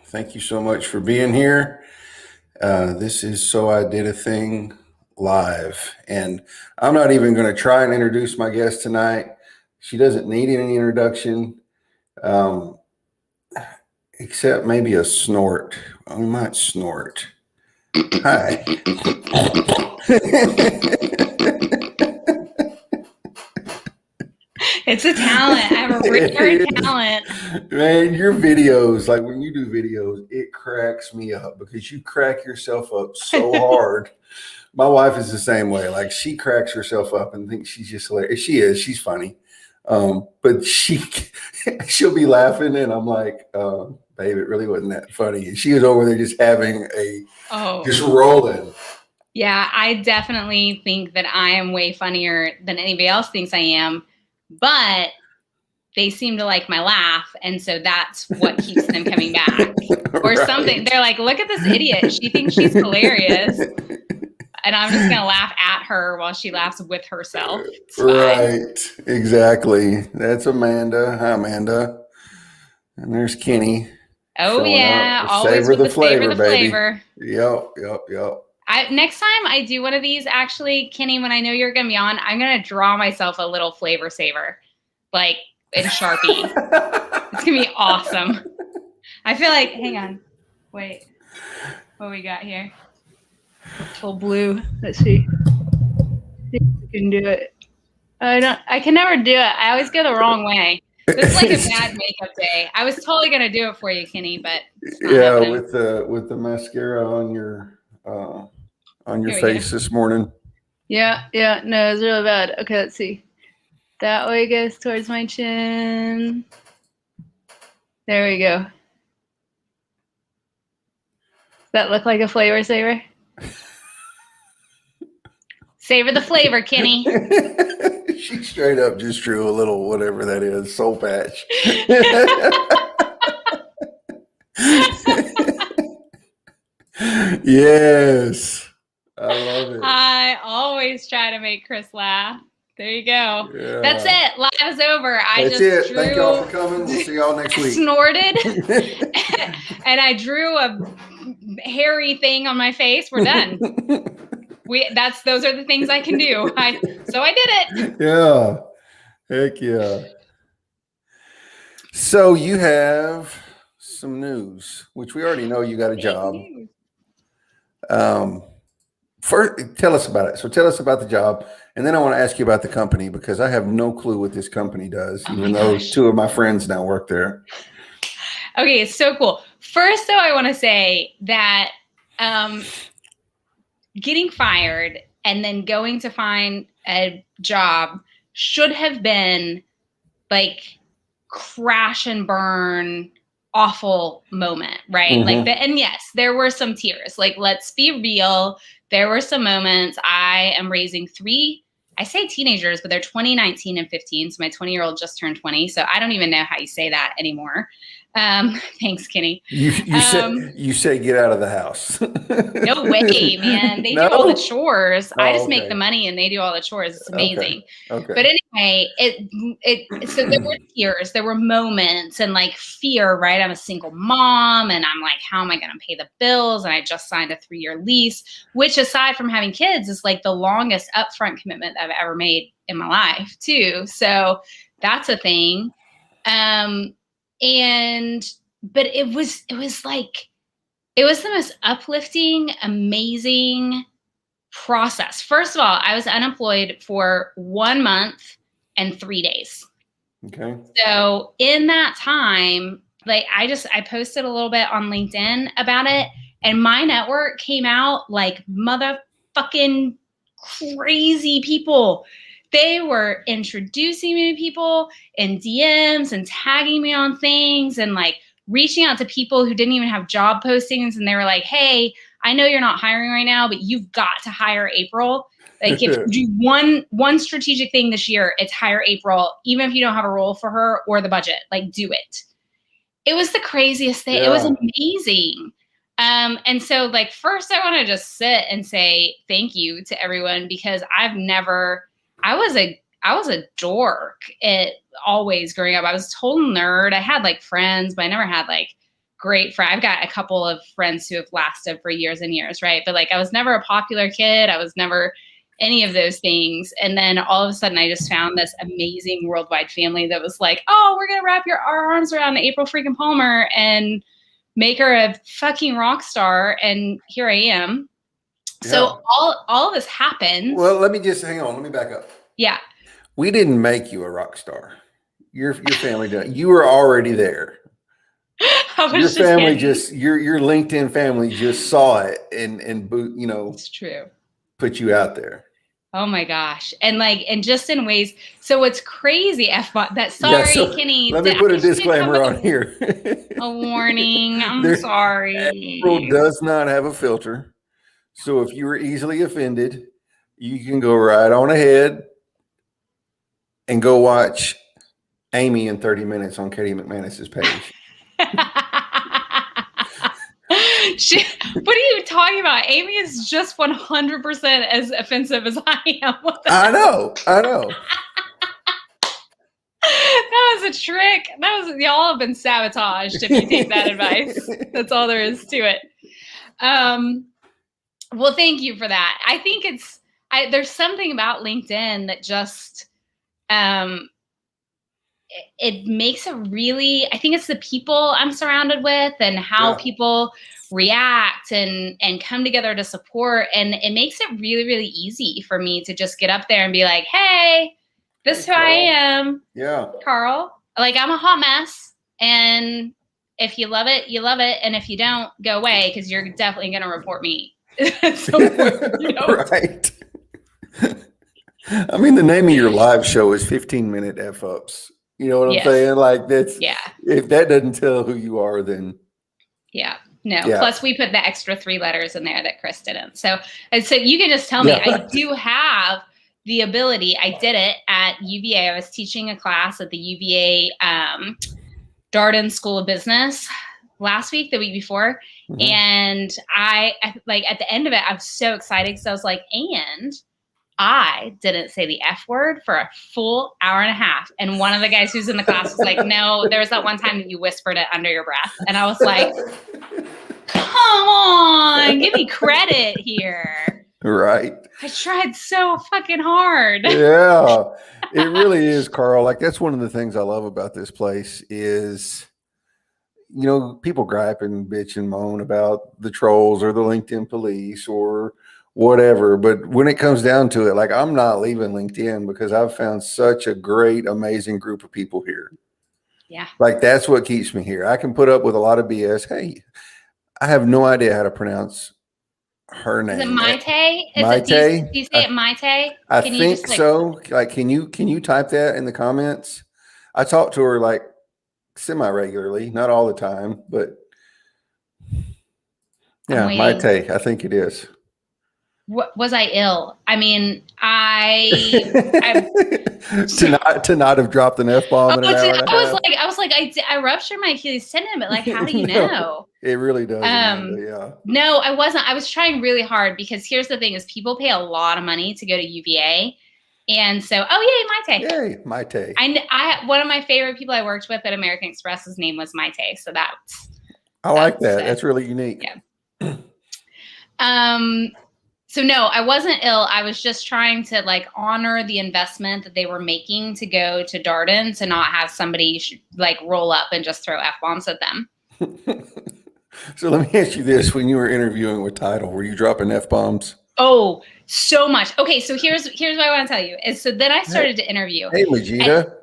Thank you so much for being here. This is So I Did a Thing live. And I'm not even going to try and introduce my guest tonight. She doesn't need any introduction, um, except maybe a snort. We might snort. Hi. It's a talent. I have a rare talent. Man, your videos, like when you do videos, it cracks me up because you crack yourself up so hard. My wife is the same way. Like she cracks herself up and thinks she's just hilarious. She is. She's funny. But she'll be laughing and I'm like, babe, it really wasn't that funny. And she was over there just having just rolling. Yeah, I definitely think that I am way funnier than anybody else thinks I am, but they seem to like my laugh, and so that's what keeps them coming back. Or Right. something. They're like, look at this idiot. She thinks she's hilarious. And I'm just going to laugh at her while she laughs with herself. Right. Exactly. That's Amanda. Hi, Amanda. And there's Kenny. Oh, yeah. Up. Always savor with the flavor, baby. Flavor. Yep. Next time I do one of these, actually, Kenny, when I know you're going to be on, I'm going to draw myself a little flavor saver, like in Sharpie. It's going to be awesome. I feel like, hang on. Wait. What we got here? Full blue. Let's see. See if we can do it. I can never do it. I always go the wrong way. This is like a bad makeup day. I was totally going to do it for you, Kenny, but it's not happening. with the mascara on your face this morning. Yeah. No, it's really bad. Okay, let's see. That way goes towards my chin. There we go. Does that look like a flavor saver? Savor the flavor, Kenny. She straight up just drew a little whatever that is, soul patch. Yes. I love it. I always try to make Chris laugh. There you go. Yeah. That's it. Live is over. That's it. Thank y'all for coming. We'll see y'all next week. Snorted. And I drew a hairy thing on my face. We're done. Those are the things I can do. So I did it. Yeah. Heck yeah. So you have some news, which we already know you got a job. First, tell us about it. So tell us about the job, and then I want to ask you about the company because I have no clue what this company does, even though two of my friends now work there. Okay, it's so cool. First, though, I want to say that getting fired and then going to find a job should have been like crash and burn awful moment, right? Mm-hmm. And yes, there were some tears. Like, let's be real. There were some moments. I am raising three, I say teenagers, but they're 20, 19, and 15. So my 20-year-old just turned 20. So I don't even know how you say that anymore. Thanks, Kenny. You say get out of the house. No way, man. They do all the chores. I just make the money and they do all the chores. It's amazing. Okay. But anyway, so there were tears, there were moments and like fear, right? I'm a single mom and I'm like, how am I going to pay the bills? And I just signed a 3-year lease, which aside from having kids is like the longest upfront commitment I've ever made in my life too. So that's a thing. But it was the most uplifting, amazing process. First of all, I was unemployed for 1 month and 3 days. Okay. So in that time, like I posted a little bit on LinkedIn about it, and my network came out like motherfucking crazy people. They were introducing me to people in DMs and tagging me on things and like reaching out to people who didn't even have job postings. And they were like, hey, I know you're not hiring right now, but you've got to hire April. Like if you do one strategic thing this year, it's hire April, even if you don't have a role for her or the budget, like do it. It was the craziest thing. Yeah. It was amazing. And so like, first I want to just sit and say thank you to everyone because I was a dork always growing up. I was a total nerd. I had like friends, but I never had like great friend. I've got a couple of friends who have lasted for years and years, right? But like I was never a popular kid. I was never any of those things. And then all of a sudden I just found this amazing worldwide family that was like, oh, we're going to wrap our arms around April freaking Palmer and make her a fucking rock star. And here I am. Yeah. So all of this happens. Well, let me just hang on. Let me back up. Yeah. We didn't make you a rock star. Your family did. You were already there. Your family your LinkedIn family just saw it and you know, it's true. Put you out there. Oh my gosh. And just in ways. So what's crazy, Kenny. Let me put a disclaimer on here. A warning. I'm sorry. April does not have a filter. So if you were easily offended, you can go right on ahead and go watch Amy in 30 minutes on Katie McManus's page. What are you talking about? Amy is just 100% as offensive as I am. I know. That was a trick. Y'all have been sabotaged if you take that advice. That's all there is to it. Well, thank you for that. I think there's something about LinkedIn that just, it makes it really, I think it's the people I'm surrounded with and how people react and come together to support. And it makes it really, really easy for me to just get up there and be like, hey, this is who I am. Yeah. Carl. Like, I'm a hot mess. And if you love it, you love it. And if you don't, go away, because you're definitely going to report me. Right. I mean, the name of your live show is 15-minute F-ups. You know what I'm saying? Like, that's, if that doesn't tell who you are, then. Yeah. No. Yeah. Plus, we put the extra 3 letters in there that Chris didn't. So you can just tell me, I do have the ability. I did it at UVA. I was teaching a class at the UVA Darden School of Business last week, the week before. Mm-hmm. And I like at the end of it, I was so excited because I was like, and I didn't say the F word for a full hour and a half. And one of the guys who's in the class was like, no, there was that one time that you whispered it under your breath. And I was like, come on, give me credit here. Right. I tried so fucking hard. Yeah, it really is, Carl. Like, that's one of the things I love about this place is, you know, people gripe and bitch and moan about the trolls or the LinkedIn police or whatever. But when it comes down to it, like, I'm not leaving LinkedIn because I've found such a great, amazing group of people here. Yeah. Like, that's what keeps me here. I can put up with a lot of BS. Hey, I have no idea how to pronounce her name. Is it Maite? Maite? Do you say it Maite? I think so. Like, can you type that in the comments? I talk to her like semi-regularly, not all the time, but yeah, Maite, I think it is. Was I ill? I mean, to not have dropped an F-bomb in an hour and a half. I was like, I ruptured my Achilles tendon, but like, how do you know? It really does. Yeah. No, I wasn't. I was trying really hard because here's the thing: is people pay a lot of money to go to UVA, and so yay, Maite. Yay, Maite. I one of my favorite people I worked with at American Express, his name was Maite. So I like that. That's really unique. Yeah. So no, I wasn't ill. I was just trying to like honor the investment that they were making to go to Darden, to not have somebody like roll up and just throw F-bombs at them. So let me ask you this: when you were interviewing with Tidal, were you dropping F-bombs? Oh, so much. Okay, so here's what I want to tell you is, so then I started to interview. Hey, Legita.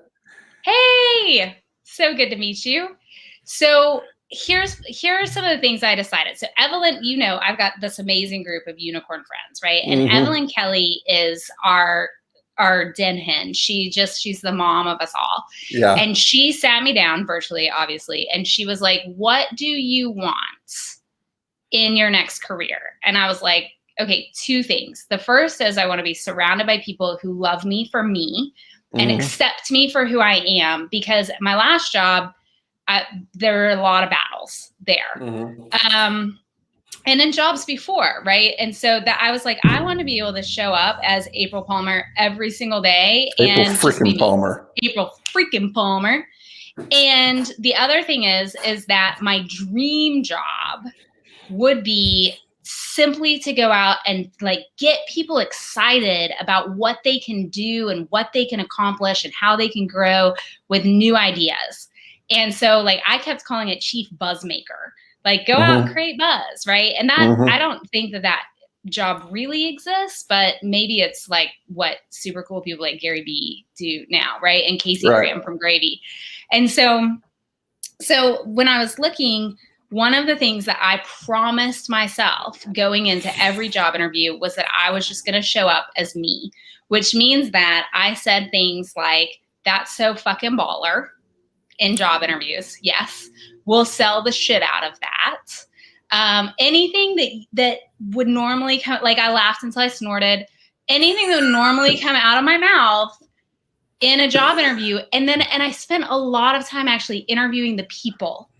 Hey, so good to meet you. So here are some of the things I decided. So Evelyn, you know, I've got this amazing group of unicorn friends, right? And Evelyn Kelly is our den hen. She's the mom of us all. Yeah. And she sat me down virtually, obviously. And she was like, what do you want in your next career? And I was like, okay, 2 things. The first is I want to be surrounded by people who love me for me and accept me for who I am, because my last job, there were a lot of battles there. And in jobs before, right? And so that I was like, I want to be able to show up as April Palmer every single day. April freaking Palmer. And the other thing is that my dream job would be simply to go out and like get people excited about what they can do and what they can accomplish and how they can grow with new ideas. And so like I kept calling it chief buzz maker, like go out and create buzz, right? And that I don't think that job really exists, but maybe it's like what super cool people like Gary Vee do now, right? And Casey Graham from Gravy. And so when I was looking, one of the things that I promised myself going into every job interview was that I was just going to show up as me, which means that I said things like, that's so fucking baller in job interviews. Yes. We'll sell the shit out of that. Anything that would normally come, like I laughed until I snorted, anything that would normally come out of my mouth in a job interview. And I spent a lot of time actually interviewing the people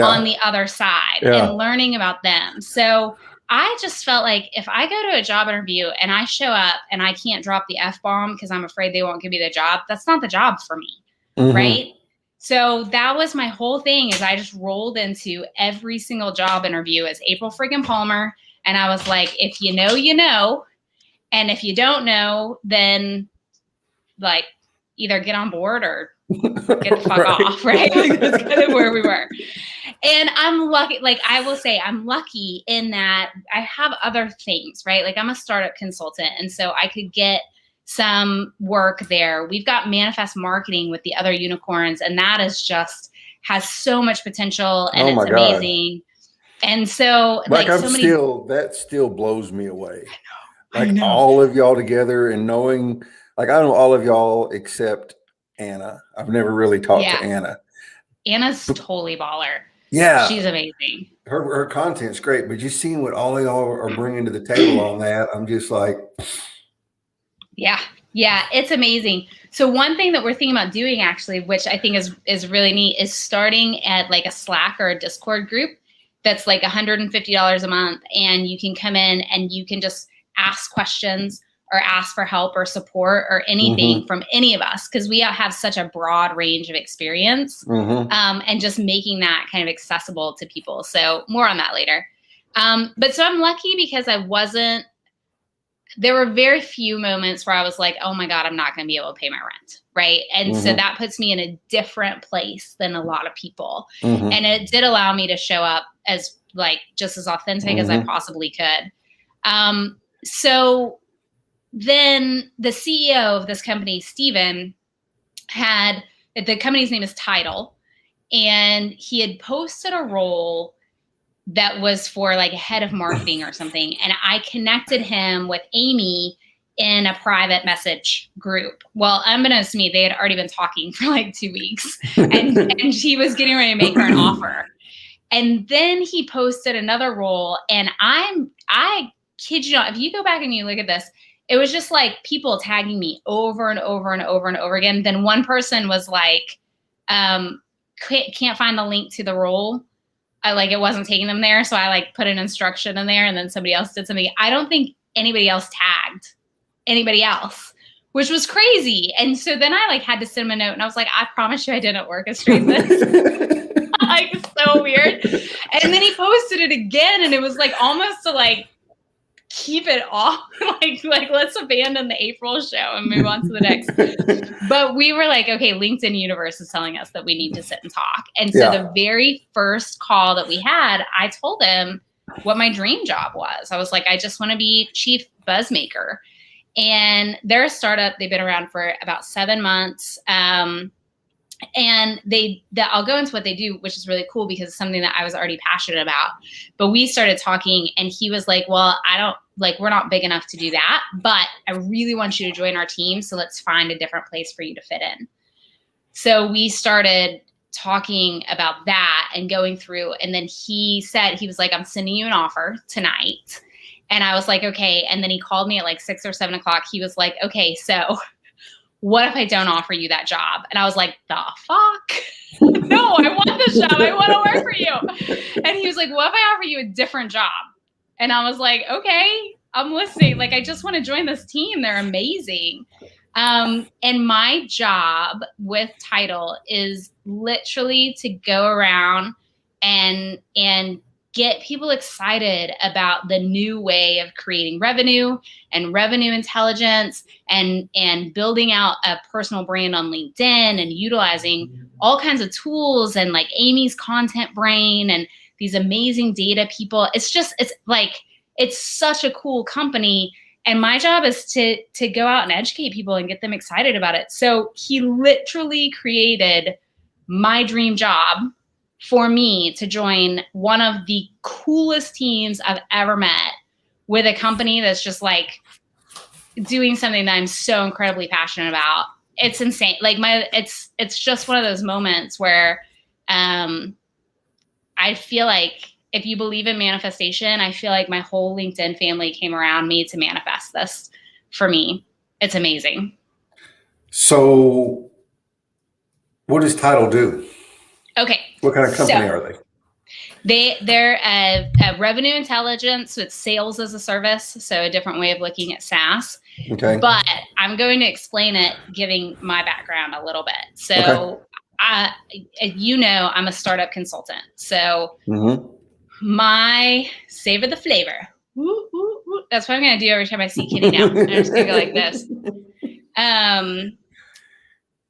on the other side and learning about them. So I just felt like if I go to a job interview and I show up and I can't drop the F-bomb because I'm afraid they won't give me the job, that's not the job for me. Right. So that was my whole thing, is I just rolled into every single job interview as April friggin' Palmer. And I was like, if you know, you know. And if you don't know, then like either get on board or get the fuck off, right? Like, that's kind of where we were. And I'm lucky, like I will say I'm lucky in that I have other things, right? Like I'm a startup consultant. And so I could get some work there. We've got manifest marketing with the other unicorns. And that is just has so much potential and it's amazing. God. And so like I'm so that still blows me away. I know. All of y'all together and knowing, like I know all of y'all except Anna. I've never really talked to Anna. Anna's totally baller. Yeah. She's amazing. Her content's great, but just seeing what all of y'all are bringing to the table on that, I'm just like. Yeah, it's amazing. So one thing that we're thinking about doing actually, which I think is really neat, is starting at like a Slack or a Discord group that's like $150 a month. And you can come in and you can just ask questions or ask for help or support or anything from any of us, because we have such a broad range of experience, and just making that kind of accessible to people. So more on that later. But so I'm lucky because there were very few moments where I was like, oh my God, I'm not going to be able to pay my rent. Right. And so that puts me in a different place than a lot of people. And it did allow me to show up as like just as authentic as I possibly could. So then the CEO of this company, Steven, the company's name is Tidal, and he had posted a role that was for like a head of marketing or something. And I connected him with Amy in a private message group. Well, unbeknownst to me, they had already been talking for like 2 weeks and she was getting ready to make her an offer. And then he posted another role, and I kid you not, if you go back and you look at this, it was just like people tagging me over and over and over and over again. Then one person was like, can't find the link to the role. It wasn't taking them there. So I like put an instruction in there, and then somebody else did something. I don't think anybody else tagged anybody else, which was crazy. And so then I like had to send him a note, and I was like, I promise you I didn't orchestrate this. Like, so weird. And then he posted it again, and it was like almost to like keep it off, like let's abandon the April show and move on to the next. But we were like, okay, LinkedIn universe is telling us that we need to sit and talk. And so the very first call that we had, I told him what my dream job was. I was like, I just want to be chief buzz maker. And they're a startup. They've been around for about 7 months. And I'll go into what they do, which is really cool because it's something that I was already passionate about. But we started talking, and he was like, well, we're not big enough to do that, but I really want you to join our team. So let's find a different place for you to fit in. So we started talking about that and going through. And then he was like, I'm sending you an offer tonight. And I was like, okay. And then he called me at like 6 or 7 o'clock. He was like, okay, so what if I don't offer you that job? And I was like, the fuck? No, I want this job. I want to work for you. And he was like, what if I offer you a different job? And I was like, okay, I'm listening. Like, I just want to join this team. They're amazing. And my job with Title is literally to go around and get people excited about the new way of creating revenue and revenue intelligence and building out a personal brand on LinkedIn and utilizing all kinds of tools and like Amy's content brain and these amazing data people. It's such a cool company. And my job is to go out and educate people and get them excited about it. So he literally created my dream job for me to join one of the coolest teams I've ever met with a company that's just like doing something that I'm so incredibly passionate about. It's insane. Like it's just one of those moments where I feel like if you believe in manifestation, I feel like my whole LinkedIn family came around me to manifest this for me. It's amazing. So what does Title do? Okay. What kind of company are they? They're a revenue intelligence with sales as a service. So a different way of looking at SaaS. Okay. But I'm going to explain it, giving my background a little bit. So I'm a startup consultant. So my savor the flavor. Woo, woo, woo. That's what I'm going to do every time I see Kitty now. I'm just going to go like this.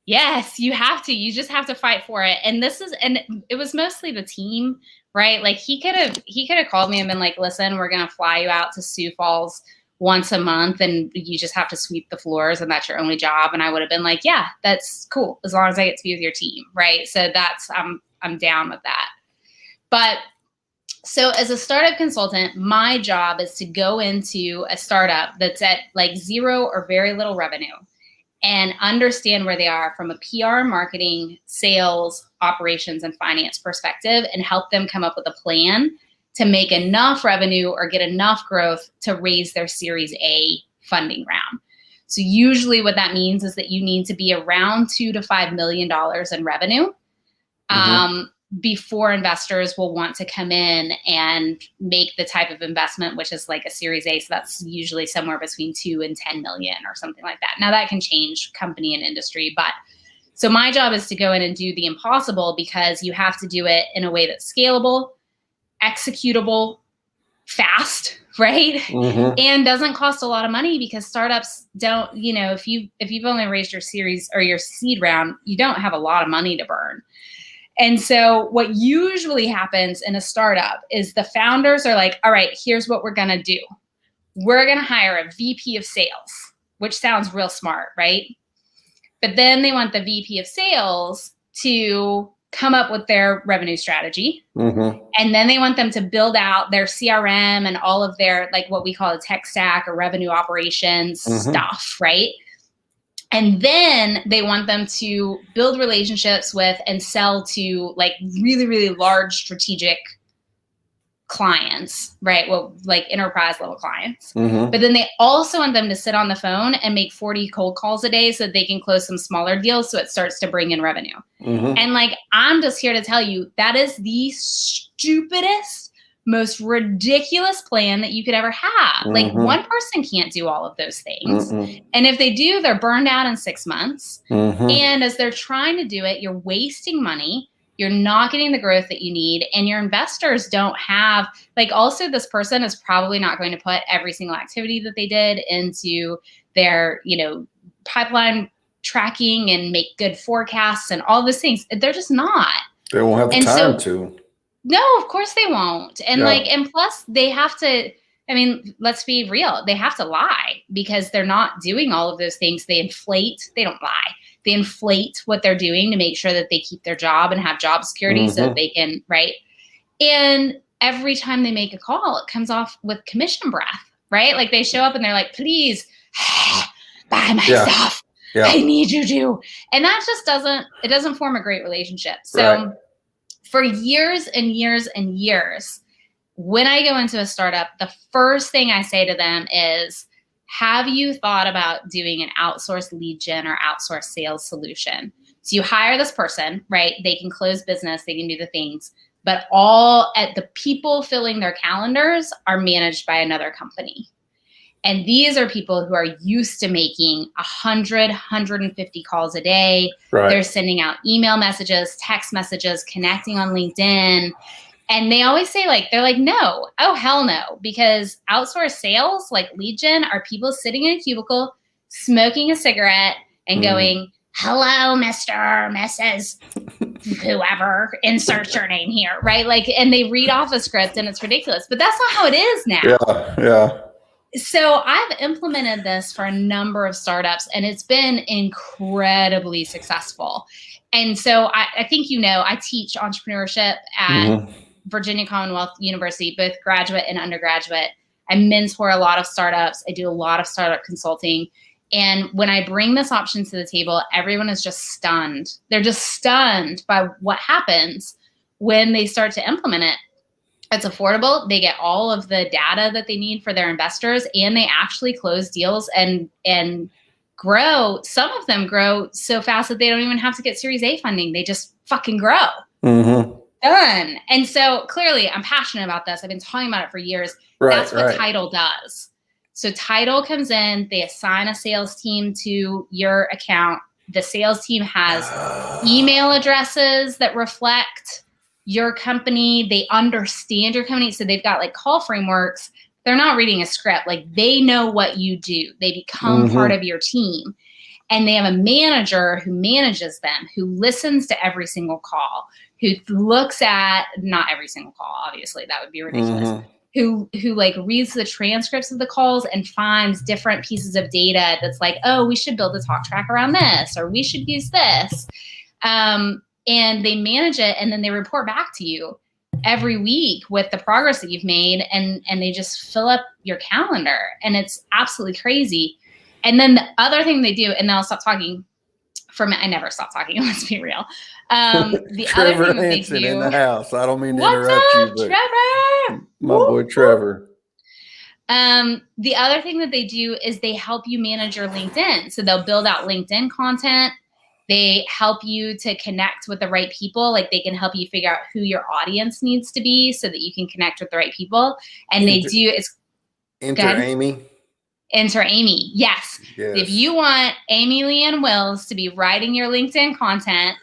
Yes, you have to. You just have to fight for it. And it was mostly the team, right? Like he could have called me and been like, listen, we're going to fly you out to Sioux Falls once a month and you just have to sweep the floors and that's your only job. And I would have been like, yeah, that's cool. As long as I get to be with your team. Right. So I'm down with that. But so as a startup consultant, my job is to go into a startup that's at like zero or very little revenue and understand where they are from a PR, marketing, sales, operations, and finance perspective and help them come up with a plan to make enough revenue or get enough growth to raise their Series A funding round. So usually what that means is that you need to be around $2 to $5 million in revenue before investors will want to come in and make the type of investment, which is like a Series A. So that's usually somewhere between 2 and 10 million or something like that. Now that can change company and industry, but so my job is to go in and do the impossible because you have to do it in a way that's scalable, executable, fast, right? And doesn't cost a lot of money because startups don't, if you've only raised your series or your seed round, you don't have a lot of money to burn. And so what usually happens in a startup is the founders are like, all right, here's what we're going to do. We're going to hire a VP of sales, which sounds real smart, right? But then they want the VP of sales to come up with their revenue strategy. And then they want them to build out their CRM and all of their, like what we call a tech stack or revenue operations stuff, right? And then they want them to build relationships with and sell to like really, really large strategic clients, right? Well, like enterprise level clients. But then they also want them to sit on the phone and make 40 cold calls a day so that they can close some smaller deals so it starts to bring in revenue. And like, I'm just here to tell you that is the stupidest, most ridiculous plan that you could ever have. Like one person can't do all of those things. And if they do, they're burned out in 6 months. And as they're trying to do it, you're wasting money. You're not getting the growth that you need. And your investors don't have, like also this person is probably not going to put every single activity that they did into their, pipeline tracking and make good forecasts and all those things. They're just not. They won't have the time to. No, of course they won't. And and plus they have to, let's be real. They have to lie because they're not doing all of those things. They don't lie. They inflate what they're doing to make sure that they keep their job and have job security so that they can, right? And every time they make a call, it comes off with commission breath, right? Like they show up and they're like, please buy my stuff. I need you to. And that just doesn't form a great relationship. So for years and years and years, when I go into a startup, the first thing I say to them is, have you thought about doing an outsourced lead gen or outsourced sales solution? So you hire this person, right? They can close business, they can do the things, but all at the people filling their calendars are managed by another company. And these are people who are used to making 100, 150 calls a day. Right. They're sending out email messages, text messages, connecting on LinkedIn. And they always say, like, they're like, no, oh, hell no. Because outsourced sales, like lead gen, are people sitting in a cubicle, smoking a cigarette and going, hello, Mr., Mrs., whoever, insert your name here, right? Like, and they read off a script and it's ridiculous. But that's not how it is now. Yeah. So I've implemented this for a number of startups, and it's been incredibly successful. And so I think, I teach entrepreneurship at Virginia Commonwealth University, both graduate and undergraduate. I mentor a lot of startups. I do a lot of startup consulting. And when I bring this option to the table, everyone is just stunned. They're just stunned by what happens when they start to implement it. It's affordable. They get all of the data that they need for their investors, and they actually close deals and grow. Some of them grow so fast that they don't even have to get Series A funding. They just fucking grow. Done. And so clearly I'm passionate about this. I've been talking about it for years. That's what Tidal does. So Tidal comes in, they assign a sales team to your account. The sales team has email addresses that reflect your company. They understand your company. So they've got like call frameworks. They're not reading a script. Like, they know what you do. They become part of your team. And they have a manager who manages them, who listens to every single call, who looks at, not every single call, obviously, that would be ridiculous, who like reads the transcripts of the calls and finds different pieces of data that's like, oh, we should build a talk track around this, or we should use this. And they manage it, and then they report back to you every week with the progress that you've made, and they just fill up your calendar, and it's absolutely crazy. And then the other thing they do, and then I'll stop talking. I never stop talking. Let's be real. The Trevor other thing that they Hansen do, in the house. I don't mean to what's interrupt up, you, but Trevor? my boy Trevor. The other thing that they do is they help you manage your LinkedIn. So they'll build out LinkedIn content. They help you to connect with the right people. Like, they can help you figure out who your audience needs to be so that you can connect with the right people. And Enter Amy. Enter Amy. Yes. If you want Amy Leanne Wills to be writing your LinkedIn content,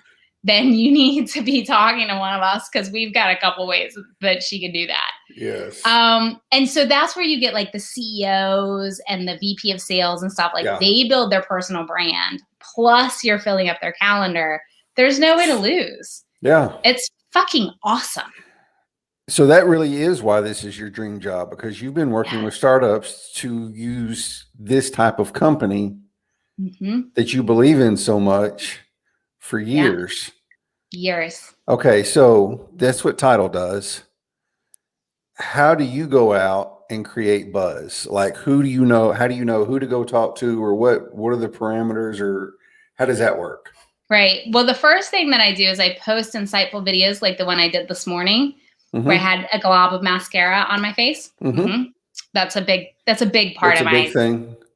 then you need to be talking to one of us, because we've got a couple ways that she can do that. Yes. And so that's where you get like the CEOs and the VP of sales and stuff. Like, they build their personal brand, plus you're filling up their calendar. There's no way to lose. Yeah. It's fucking awesome. So that really is why this is your dream job, because you've been working with startups to use this type of company that you believe in so much for years. Years. Okay, so that's what Tidal does. How do you go out and create buzz? Like, who do you know? How do you know who to go talk to, or what are the parameters, or how does that work? Right. Well, the first thing that I do is I post insightful videos like the one I did this morning, where I had a glob of mascara on my face. That's a big part of my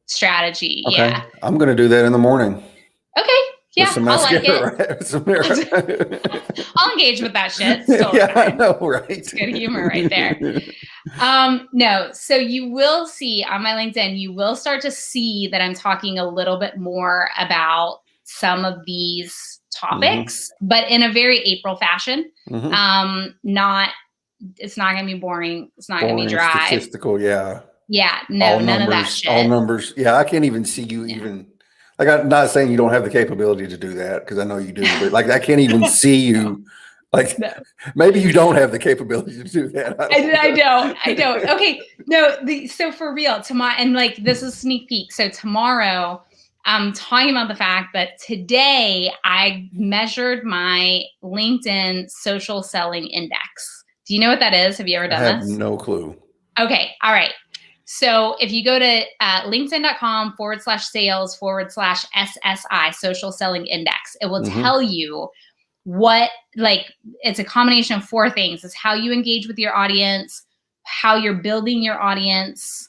strategy. Okay. Yeah. I'm going to do that in the morning. Okay. Yeah. I like it. I'll engage with that shit. I know, right? It's good humor right there. No. So you will see on my LinkedIn, you will start to see that I'm talking a little bit more about some of these topics, but in a very April fashion. It's not going to be boring. It's not going to be dry. Statistical, yeah. Yeah, no, none of that shit. All numbers. Yeah, I can't even see you even. Like, I'm not saying you don't have the capability to do that, because I know you do, but like, I can't even see you. Like, maybe you don't have the capability to do that. I don't. Okay, no. So for real, tomorrow, and like, this is sneak peek. So tomorrow, I'm talking about the fact that today I measured my LinkedIn social selling index. Do you know what that is? Have you ever done this? I have no clue. Okay. All right. So if you go to linkedin.com/sales/SSI, social selling index, it will tell you what, like, it's a combination of 4 things. It's how you engage with your audience, how you're building your audience,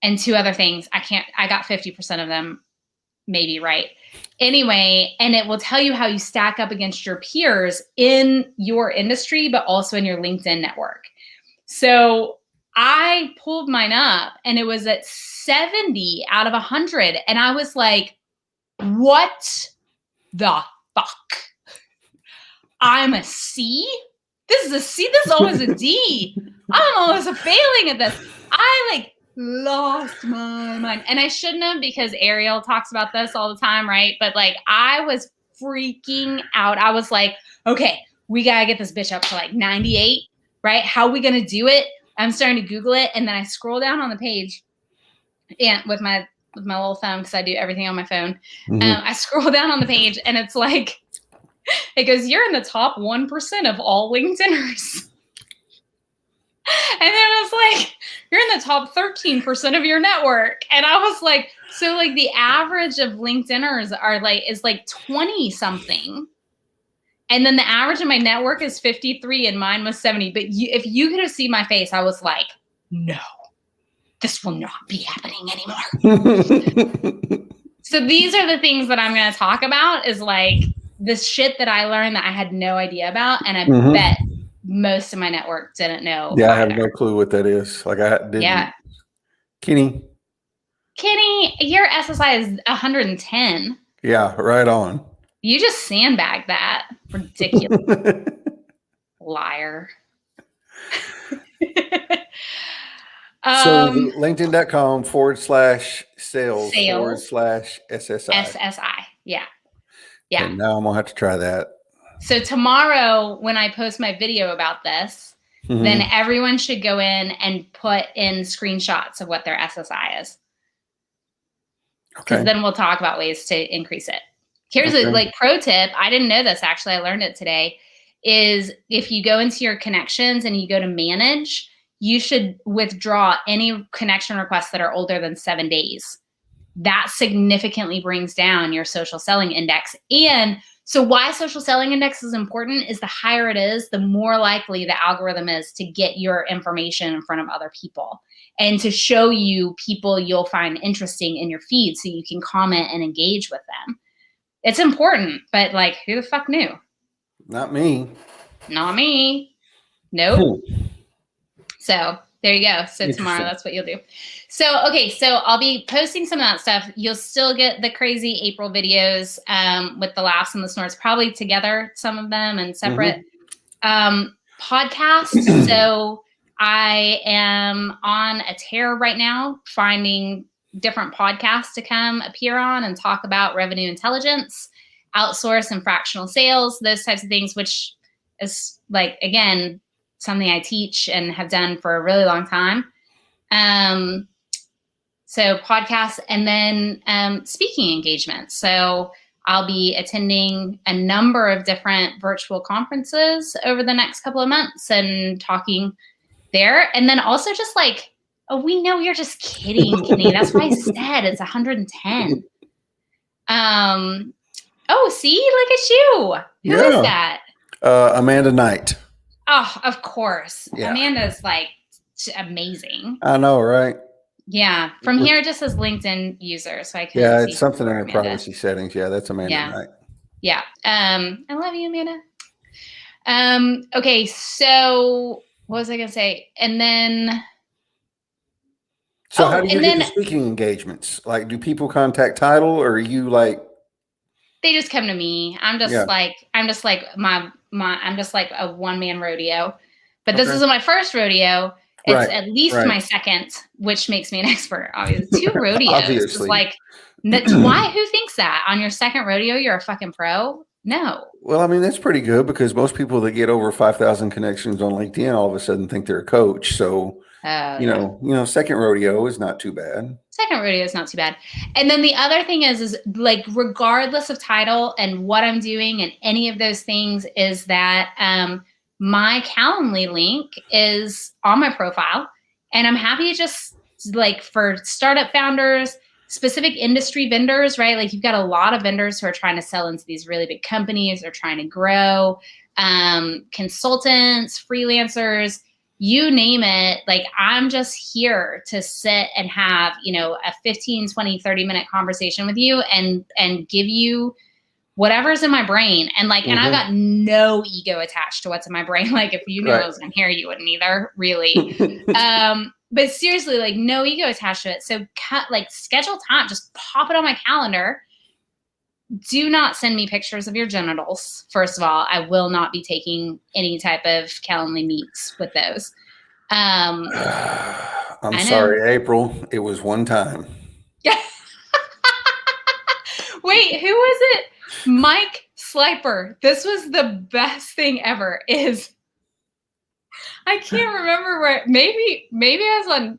and 2 other things. I got 50% of them maybe right. Anyway, and it will tell you how you stack up against your peers in your industry, but also in your LinkedIn network. So I pulled mine up and it was at 70 out of 100. And I was like, what the fuck? I'm a C? This is a C. This is almost a D. I'm almost failing at this. I like lost my mind. And I shouldn't have, because Ariel talks about this all the time, right? But like I was freaking out. I was like, okay, we got to get this bitch up to like 98, right? How are we going to do it? I'm starting to Google it. And then I scroll down on the page and with my little phone, because I do everything on my phone. I scroll down on the page and it's like, it goes, you're in the top 1% of all LinkedIners. And then I was like, you're in the top 13% of your network. And I was like, so like the average of LinkedIners is like 20 something. And then the average of my network is 53 and mine was 70. But if you could have seen my face, I was like, no, this will not be happening anymore. So these are the things that I'm going to talk about, is like this shit that I learned that I had no idea about. And I bet most of my network didn't know. Yeah, either. I have no clue what that is. Like I didn't. Yeah. Kenny, your SSI is 110. Yeah, right on. You just sandbagged that. Ridiculous. Liar. So LinkedIn.com/sales/SSI. SSI. Yeah. Yeah. Okay, now I'm going to have to try that. So tomorrow when I post my video about this, then everyone should go in and put in screenshots of what their SSI is. Because then we'll talk about ways to increase it. Here's a like pro tip. I didn't know this, actually. I learned it today. Is if you go into your connections and you go to manage, you should withdraw any connection requests that are older than 7 days. That significantly brings down your social selling index. And so why social selling index is important is the higher it is, the more likely the algorithm is to get your information in front of other people and to show you people you'll find interesting in your feed so you can comment and engage with them. It's important, but like, who the fuck knew? Not me. Not me. Nope. So there you go. So tomorrow, that's what you'll do. So, okay. So I'll be posting some of that stuff. You'll still get the crazy April videos with the laughs and the snorts, probably together, some of them, and separate podcasts. So I am on a tear right now, finding different podcasts to come appear on and talk about revenue intelligence, outsource and fractional sales, those types of things, which is like, again, something I teach and have done for a really long time. So podcasts and then speaking engagements. So I'll be attending a number of different virtual conferences over the next couple of months and talking there. And then also just like, oh, we know you're just kidding, Kenny. That's why I said it's 110. Oh, see, look at you. Who is that? Amanda Knight. Oh, of course. Yeah. Amanda's like amazing. I know, right? Yeah. From here, it just says LinkedIn user. So I can Yeah, it's something in her privacy settings. Yeah, that's Amanda Knight. Yeah. I love you, Amanda. Okay, so what was I gonna say? And then so how do you get the speaking engagements? Like, do people contact Title, or are you like? They just come to me. I'm just like I'm just like a one-man rodeo. But this isn't my first rodeo. It's at least my second, which makes me an expert. Obviously, 2 rodeos. Obviously. It's like, why? Who thinks that on your second rodeo you're a fucking pro? No. Well, I mean, that's pretty good because most people that get over 5,000 connections on LinkedIn all of a sudden think they're a coach. So, you know, second rodeo is not too bad. Second rodeo is not too bad. And then the other thing is like, regardless of title and what I'm doing and any of those things, is that my Calendly link is on my profile. And I'm happy to just like, for startup founders, specific industry vendors, right? Like, you've got a lot of vendors who are trying to sell into these really big companies or trying to grow, consultants, freelancers, you name it. Like, I'm just here to sit and have, you know, a 15, 20, 30-minute conversation with you and give you whatever's in my brain. And like, and I've got no ego attached to what's in my brain. Like if you knew I was in here, you wouldn't either, really. But seriously, like no ego attached to it. So schedule time, just pop it on my calendar. Do not send me pictures of your genitals. First of all, I will not be taking any type of Calendly meets with those. I'm sorry, April. It was one time. Wait, who was it? Mike Sliper. This was the best thing ever. I can't remember where. Maybe I was on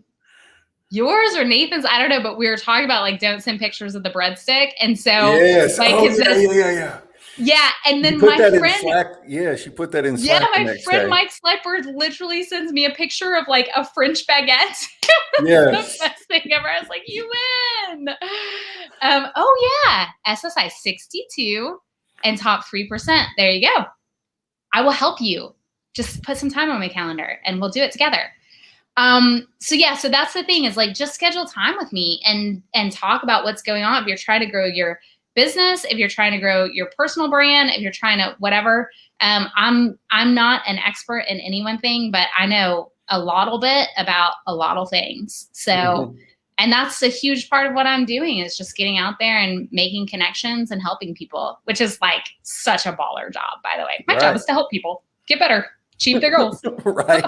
yours or Nathan's. I don't know, but we were talking about like don't send pictures of the breadstick, and so yes, like, yeah. Yeah, and then my friend, she put that in Slack. Yeah, my friend Mike Sliper literally sends me a picture of like a French baguette. Yes, the best thing ever. I was like, you win. Oh yeah, SSI 62 and top 3%. There you go. I will help you. Just put some time on my calendar, and we'll do it together. So that's the thing is like just schedule time with me and talk about what's going on. If you're trying to grow your business, if you're trying to grow your personal brand, if you're trying to whatever, I'm not an expert in any one thing, but I know a little bit about a lot of things. So, and that's a huge part of what I'm doing is just getting out there and making connections and helping people, which is like such a baller job, by the way. My job is to help people get better, achieve their goals. Right.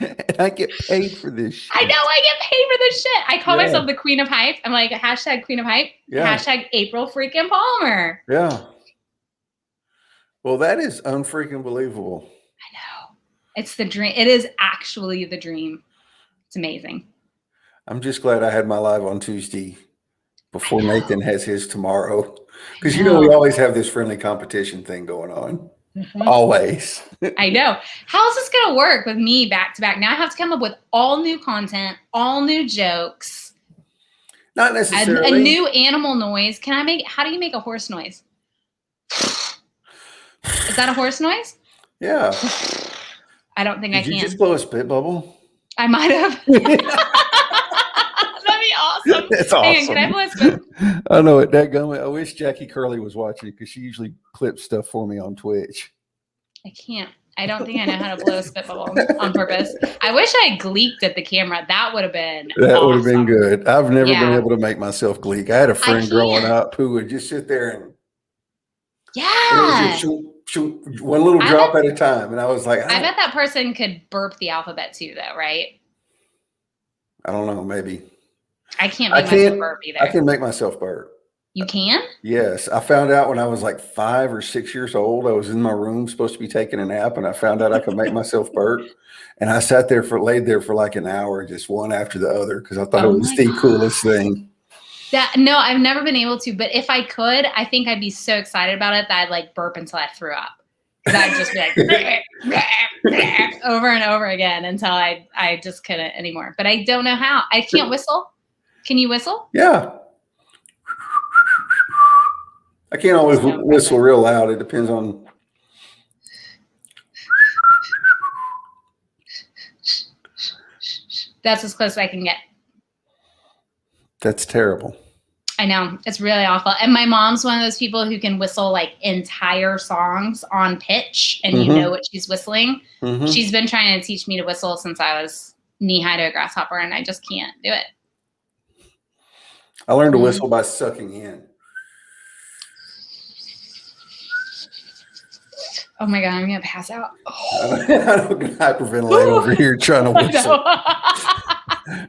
And I get paid for this shit. I know I get paid for this shit. I call myself the queen of hype. I'm like, hashtag queen of hype. Yeah. Hashtag April freaking Palmer. Yeah. Well, that is unfreaking believable. I know. It's the dream. It is actually the dream. It's amazing. I'm just glad I had my live on Tuesday before Nathan has his tomorrow. Because, we always have this friendly competition thing going on. Always. I know. How's this going to work with me back to back? Now I have to come up with all new content, all new jokes. Not necessarily. A new animal noise. How do you make a horse noise? Is that a horse noise? Yeah. I don't think I can. Did you just blow a spit bubble? I might have. That'd be awesome. That's awesome. Can I blow a spit? I know it. Dadgummit. I wish Jackie Curley was watching because she usually clips stuff for me on Twitch. I can't. I don't think I know how to blow a spit bubble on purpose. I wish I gleeked at the camera. That would have been would have been good. I've never been able to make myself gleek. I had a friend growing up who would just sit there and shoot one little drop at a time. And I was like, I bet that person could burp the alphabet too, though, right? I don't know. Maybe. I can't make myself burp either. I can make myself burp. You can? Yes. I found out when I was like 5 or 6 years old, I was in my room supposed to be taking a nap, and I found out I could make myself burp. And I laid there for like an hour, just one after the other, because I thought it was the coolest thing. No, I've never been able to, but if I could, I think I'd be so excited about it that I'd like burp until I threw up. Because I'd just be like over and over again until I just couldn't anymore. But I don't know how. I can't whistle. Can you whistle? Yeah. I can't always whistle real loud. It depends on. That's as close as I can get. That's terrible. I know. It's really awful. And my mom's one of those people who can whistle like entire songs on pitch and you know what she's whistling. She's been trying to teach me to whistle since I was knee-high to a grasshopper, and I just can't do it. I learned to whistle by sucking in. Oh my God, I'm going to pass out. I don't hyperventilate over here trying to whistle.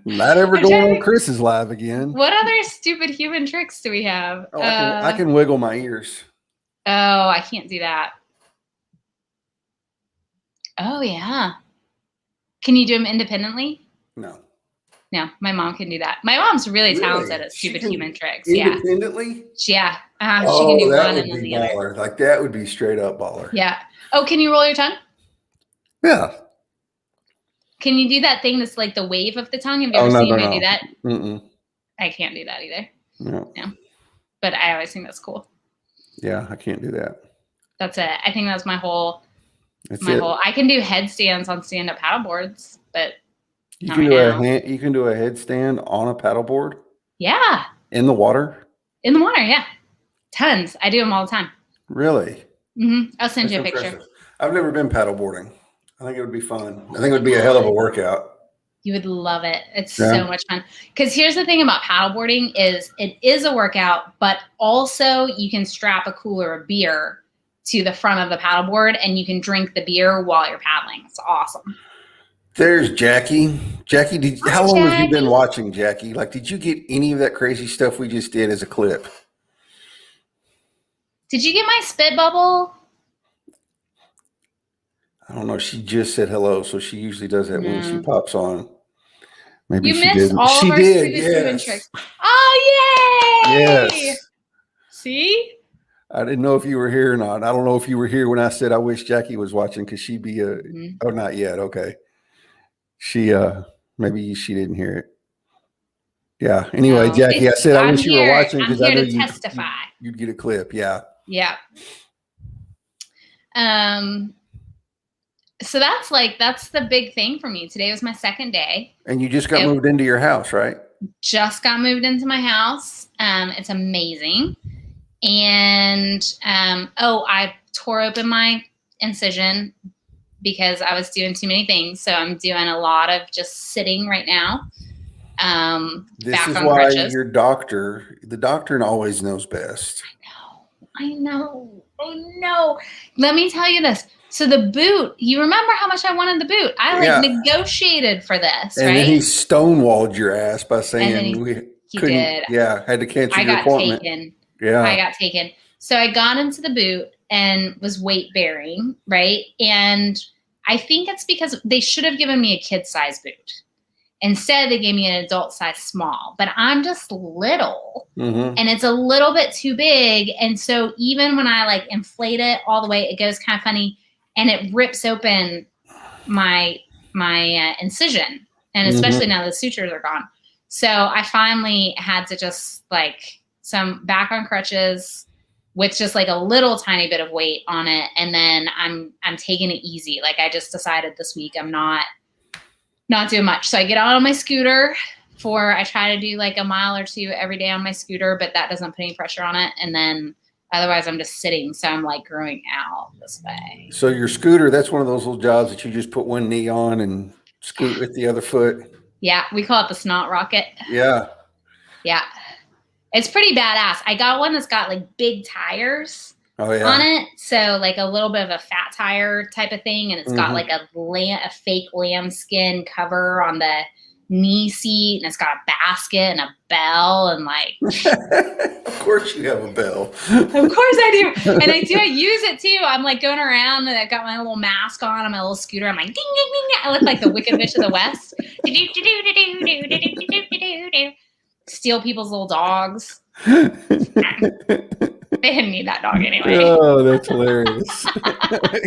Not ever going on Chris's live again. What other stupid human tricks do we have? Oh, I can wiggle my ears. Oh, I can't do that. Oh, yeah. Can you do them independently? No. No, my mom can do that. My mom's really talented at stupid human tricks. Independently? Yeah. She can do one and then the other. Like that would be straight up baller. Yeah. Oh, can you roll your tongue? Yeah. Can you do that thing that's like the wave of the tongue? Have you ever seen me do that? Mm-mm. I can't do that either. No. But I always think that's cool. Yeah, I can't do that. That's it. I think that's my whole. I can do headstands on stand-up paddleboards, but you can do a headstand on a paddleboard. Yeah. In the water. In the water, yeah. Tons. I do them all the time. Really? I'll send That's you a picture. impressive. I've never been paddleboarding. I think it would be fun. I think it would be a hell of a workout. You would love it. It's Yeah. so much fun. Because here's the thing about paddleboarding is it is a workout, but also you can strap a cooler of beer to the front of the paddleboard and you can drink the beer while you're paddling. It's awesome. There's Jackie. Jackie, how long have you been Jackie. watching, Jackie? Like, did you get any of that crazy stuff we just did as a clip? Did you get my spit bubble? I don't know. She just said hello, so she usually does that when she pops on. Maybe You she missed didn't. all She of our did. Scooby-Doo and Yes. tricks. Oh, yay! Yes. See? I didn't know if you were here or not. I don't know if you were here when I said I wish Jackie was watching because she'd be a. Oh, not yet. Okay. She maybe she didn't hear it. Yeah. Anyway, No, Jackie, I said I wish you were watching I'm because I here know to testify. you'd get a clip. Yeah. Yeah. So that's the big thing for me. Today was my second day. And you just got moved into your house, right? Just got moved into my house. It's amazing. And I tore open my incision because I was doing too many things. So I'm doing a lot of just sitting right now. This is why crutches. The doctor always knows best. I know. Oh no. Let me tell you this. So the boot, you remember how much I wanted the boot? I negotiated for this, and right? then he stonewalled your ass by saying he did. Yeah, had to cancel your appointment. I got taken. So I got into the boot and was weight bearing, right? And I think it's because they should have given me a kid size boot. Instead, they gave me an adult size small, but I'm just little and it's a little bit too big. And so even when I inflate it all the way, it goes kind of funny and it rips open my incision. And especially now the sutures are gone. So I finally had to just some back on crutches with just a little tiny bit of weight on it. And then I'm taking it easy. I just decided this week I'm not doing much. So I get out on my scooter I try to do a mile or two every day on my scooter, but that doesn't put any pressure on it. And then otherwise I'm just sitting. So I'm growing out this way. So your scooter, that's one of those little jobs that you just put one knee on and scoot with the other foot. Yeah. We call it the snot rocket. Yeah. Yeah. It's pretty badass. I got one that's got big tires on it. So a little bit of a fat tire type of thing. And it's got a fake lambskin cover on the knee seat. And it's got a basket and a bell and Of course you have a bell. Of course I do. And I use it too. I'm going around and I got my little mask on my little scooter. I'm ding, ding, ding, ding. I look like the Wicked Witch of the West. Steal people's little dogs. They didn't need that dog anyway. Oh, that's hilarious.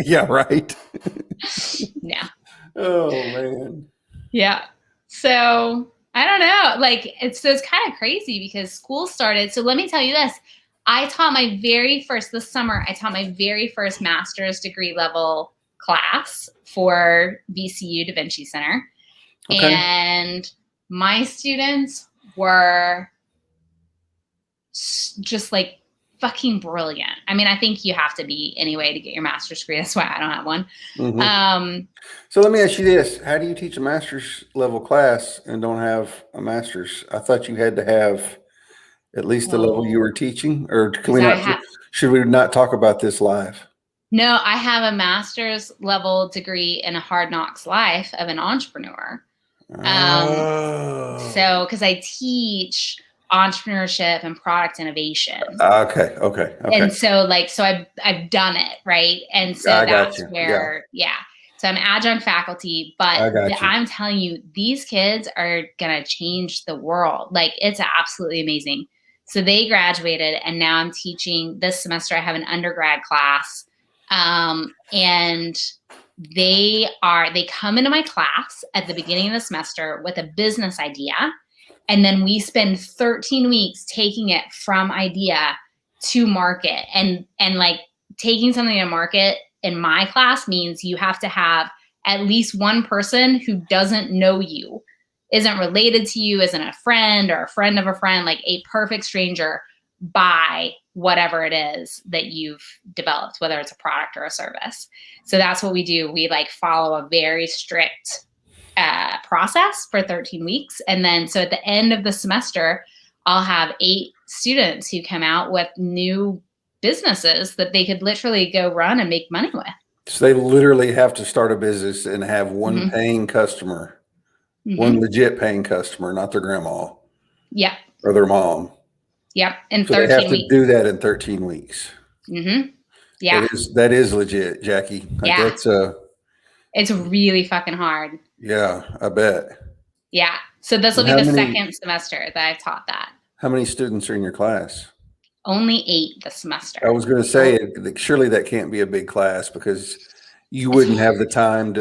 Yeah, right. Yeah. Oh, man. Yeah. So, I don't know. It's kind of crazy because school started. So, let me tell you this. This summer, I taught my very first master's degree level class for VCU Da Vinci Center. Okay. And my students were just fucking brilliant. I mean, I think you have to be anyway to get your master's degree. That's why I don't have one. So let me ask you this. How do you teach a master's level class and don't have a master's? I thought you had to have at least the level you were teaching, or should we not talk about this live? No, I have a master's level degree in a hard knocks life of an entrepreneur. So, cause I teach entrepreneurship and product innovation. Okay. And so I've done it. Right. And so that's where, So I'm adjunct faculty, but I'm telling you, these kids are going to change the world. It's absolutely amazing. So they graduated and now I'm teaching this semester. I have an undergrad class. And they come into my class at the beginning of the semester with a business idea. And then we spend 13 weeks taking it from idea to market. And taking something to market in my class means you have to have at least one person who doesn't know you, isn't related to you, isn't a friend or a friend of a friend, a perfect stranger, buy whatever it is that you've developed, whether it's a product or a service. So that's what we do. We like follow a very strict process for 13 weeks. And then, so at the end of the semester, I'll have 8 students who come out with new businesses that they could literally go run and make money with. So they literally have to start a business and have one Mhm. paying customer, Mhm. one legit paying customer, not their grandma Yep. or their mom. Yep. In So they 13 have to weeks. do that in 13 weeks. Mm-hmm. Yeah. That is legit, Jackie. Like Yeah. that's It's really fucking hard. yeah, I bet. Yeah. So this will And be the second semester that I've taught that. How many students are in your class? Only 8 this semester. I was going to say, surely that can't be a big class because you wouldn't have the time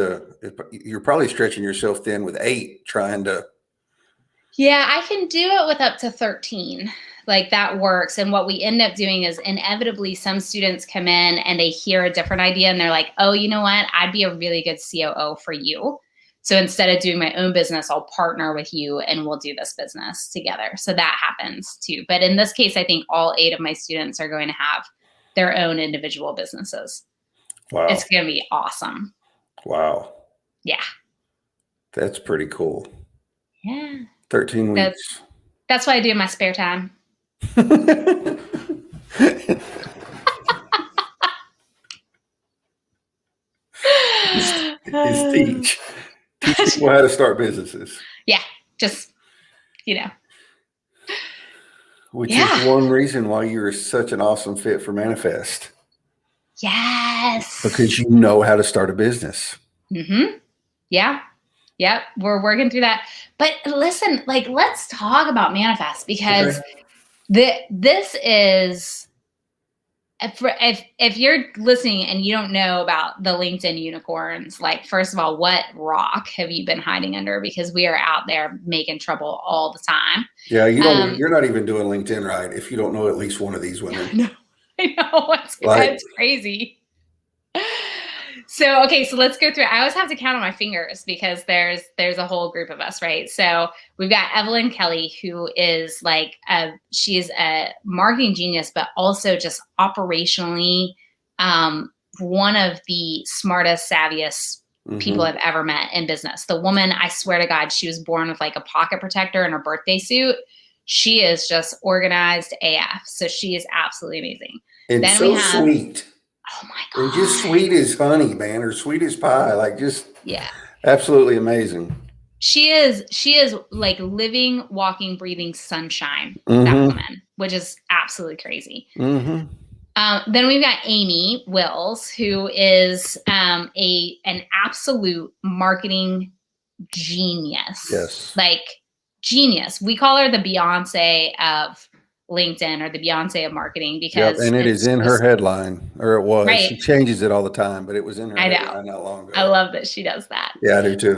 you're probably stretching yourself thin with 8 trying to. Yeah, I can do it with up to 13. Like that works. And what we end up doing is inevitably some students come in and they hear a different idea and they're like, oh, you know what? I'd be a really good COO for you. So instead of doing my own business, I'll partner with you and we'll do this business together. So that happens too. But in this case, I think all 8 of my students are going to have their own individual businesses. Wow. It's going to be awesome. Wow. Yeah. That's pretty cool. Yeah. 13 weeks. That's what I do in my spare time. is teach people how to start businesses. Yeah, just which is one reason why you're such an awesome fit for Manifest. Yes, because you know how to start a business. Mm-hmm. Yeah. Yep. We're working through that. But listen, like, let's talk about Manifest because this is, if you're listening and you don't know about the LinkedIn unicorns, like, first of all, what rock have you been hiding under? Because we are out there making trouble all the time. Yeah, you're not even doing LinkedIn right if you don't know at least one of these women. No, I know. It's crazy. So, okay, so let's go through it. I always have to count on my fingers because there's a whole group of us, right? So we've got Evelyn Kelly, who is like, she's a marketing genius, but also just operationally one of the smartest, savviest people I've ever met in business. The woman, I swear to God, she was born with like a pocket protector in her birthday suit. She is just organized AF. So she is absolutely amazing. And then so sweet. Oh my God. And just sweet as honey, man, or sweet as pie. Like just absolutely amazing. She is like living, walking, breathing sunshine, that woman, which is absolutely crazy. Then we've got Amy Wills, who is an absolute marketing genius. Yes. Like genius. We call her the Beyonce of LinkedIn or the Beyonce of marketing because and it is in her headline, or it was. Right. She changes it all the time, but it was in her headline not long ago. I love that she does that. Yeah, I do too.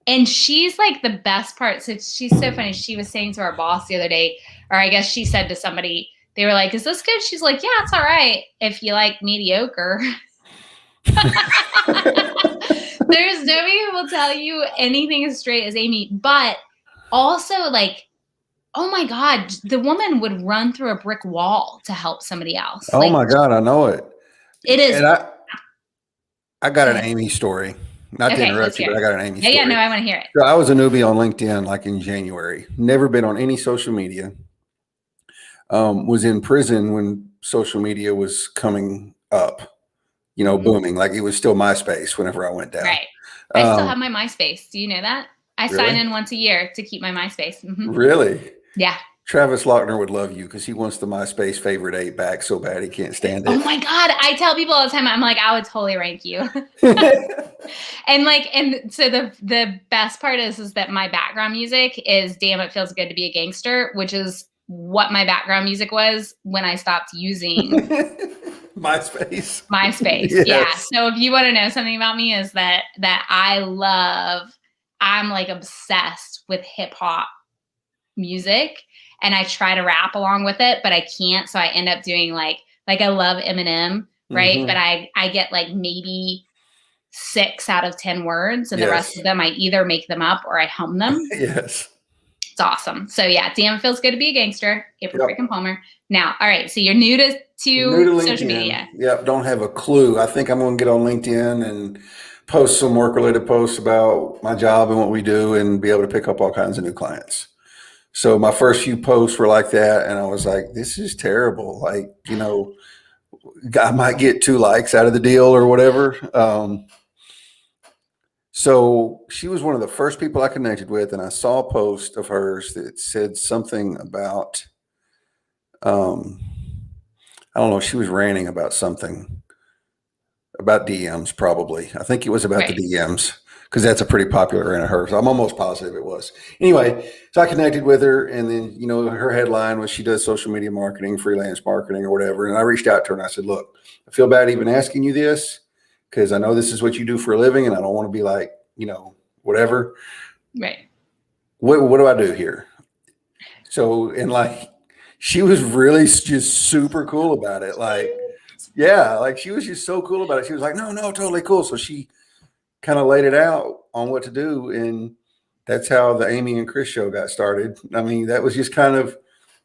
And she's like the best part. So she's so funny. She was saying to our boss the other day, or I guess she said to somebody, they were like, "Is this good?" She's like, "Yeah, it's all right if you like mediocre." There's nobody who will tell you anything as straight as Amy, but also like, oh my God, the woman would run through a brick wall to help somebody else. Oh my God, I know it. It is. And I got an Amy story. Not to interrupt you, but I got an Amy story. Yeah, no, I want to hear it. So I was a newbie on LinkedIn like in January. Never been on any social media. Was in prison when social media was coming up, booming. Like it was still MySpace whenever I went down. Right. I still have my MySpace. Do you know that? I sign in once a year to keep my MySpace. Really? Yeah. Travis Lochner would love you because he wants the MySpace favorite 8 back so bad he can't stand it. Oh my God. I tell people all the time, I'm like, I would totally rank you. And so the best part is that my background music is Damn It Feels Good to Be a Gangster, which is what my background music was when I stopped using MySpace. Yes. Yeah. So if you want to know something about me is that I'm like obsessed with hip hop music and I try to rap along with it, but I can't. So I end up doing like I love Eminem, right? But I get like maybe 6 out of 10 words and the rest of them, I either make them up or I hum them. Yes. It's awesome. So yeah, damn, it feels good to be a gangster. April Yep. freaking Palmer. Now, all right. So you're new to social media. Yep. Don't have a clue. I think I'm going to get on LinkedIn and post some work related posts about my job and what we do and be able to pick up all kinds of new clients. So my first few posts were like that. And I was like, this is terrible. Like, I might get 2 likes out of the deal or whatever. So she was one of the first people I connected with, and I saw a post of hers that said something about, I don't know, she was ranting about something about DMs, probably. I think it was about the DMs because that's a pretty popular rant of hers. I'm almost positive it was. Anyway, so I connected with her, and then, her headline was she does social media marketing, freelance marketing or whatever. And I reached out to her and I said, look, I feel bad even asking you this because I know this is what you do for a living and I don't want to be like, whatever. Right. What do I do here? So, and like, she was really just super cool about it. Like, yeah, like she was just so cool about it. She was like, no, totally cool. So she kind of laid it out on what to do. And that's how the Amy and Chris show got started. I mean, that was just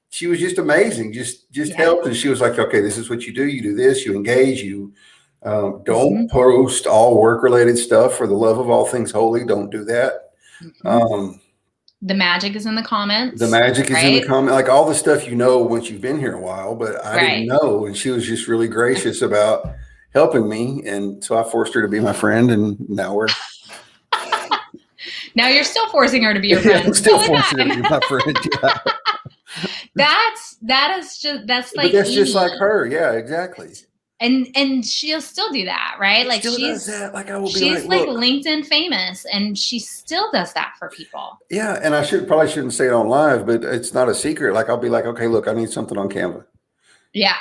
she was just amazing. Just helped. And she was like, okay, this is what you do. You do this, you engage, you don't post all work-related stuff for the love of all things holy. Don't do that. The magic is in the comments. The magic is in the comment, like all the stuff once you've been here a while, but I didn't know. And she was just really gracious about helping me. And so I forced her to be my friend, and now we're now you're still forcing her to be your friend. I'm still forcing her to be my friend. Yeah. That's like, but that's just like her. Yeah, exactly. And she'll still do that, right? Like does that. Like I will be she's like LinkedIn famous, and she still does that for people. Yeah, and I probably shouldn't say it on live, but it's not a secret. Like I'll be like, okay, look, I need something on Canva. Yeah.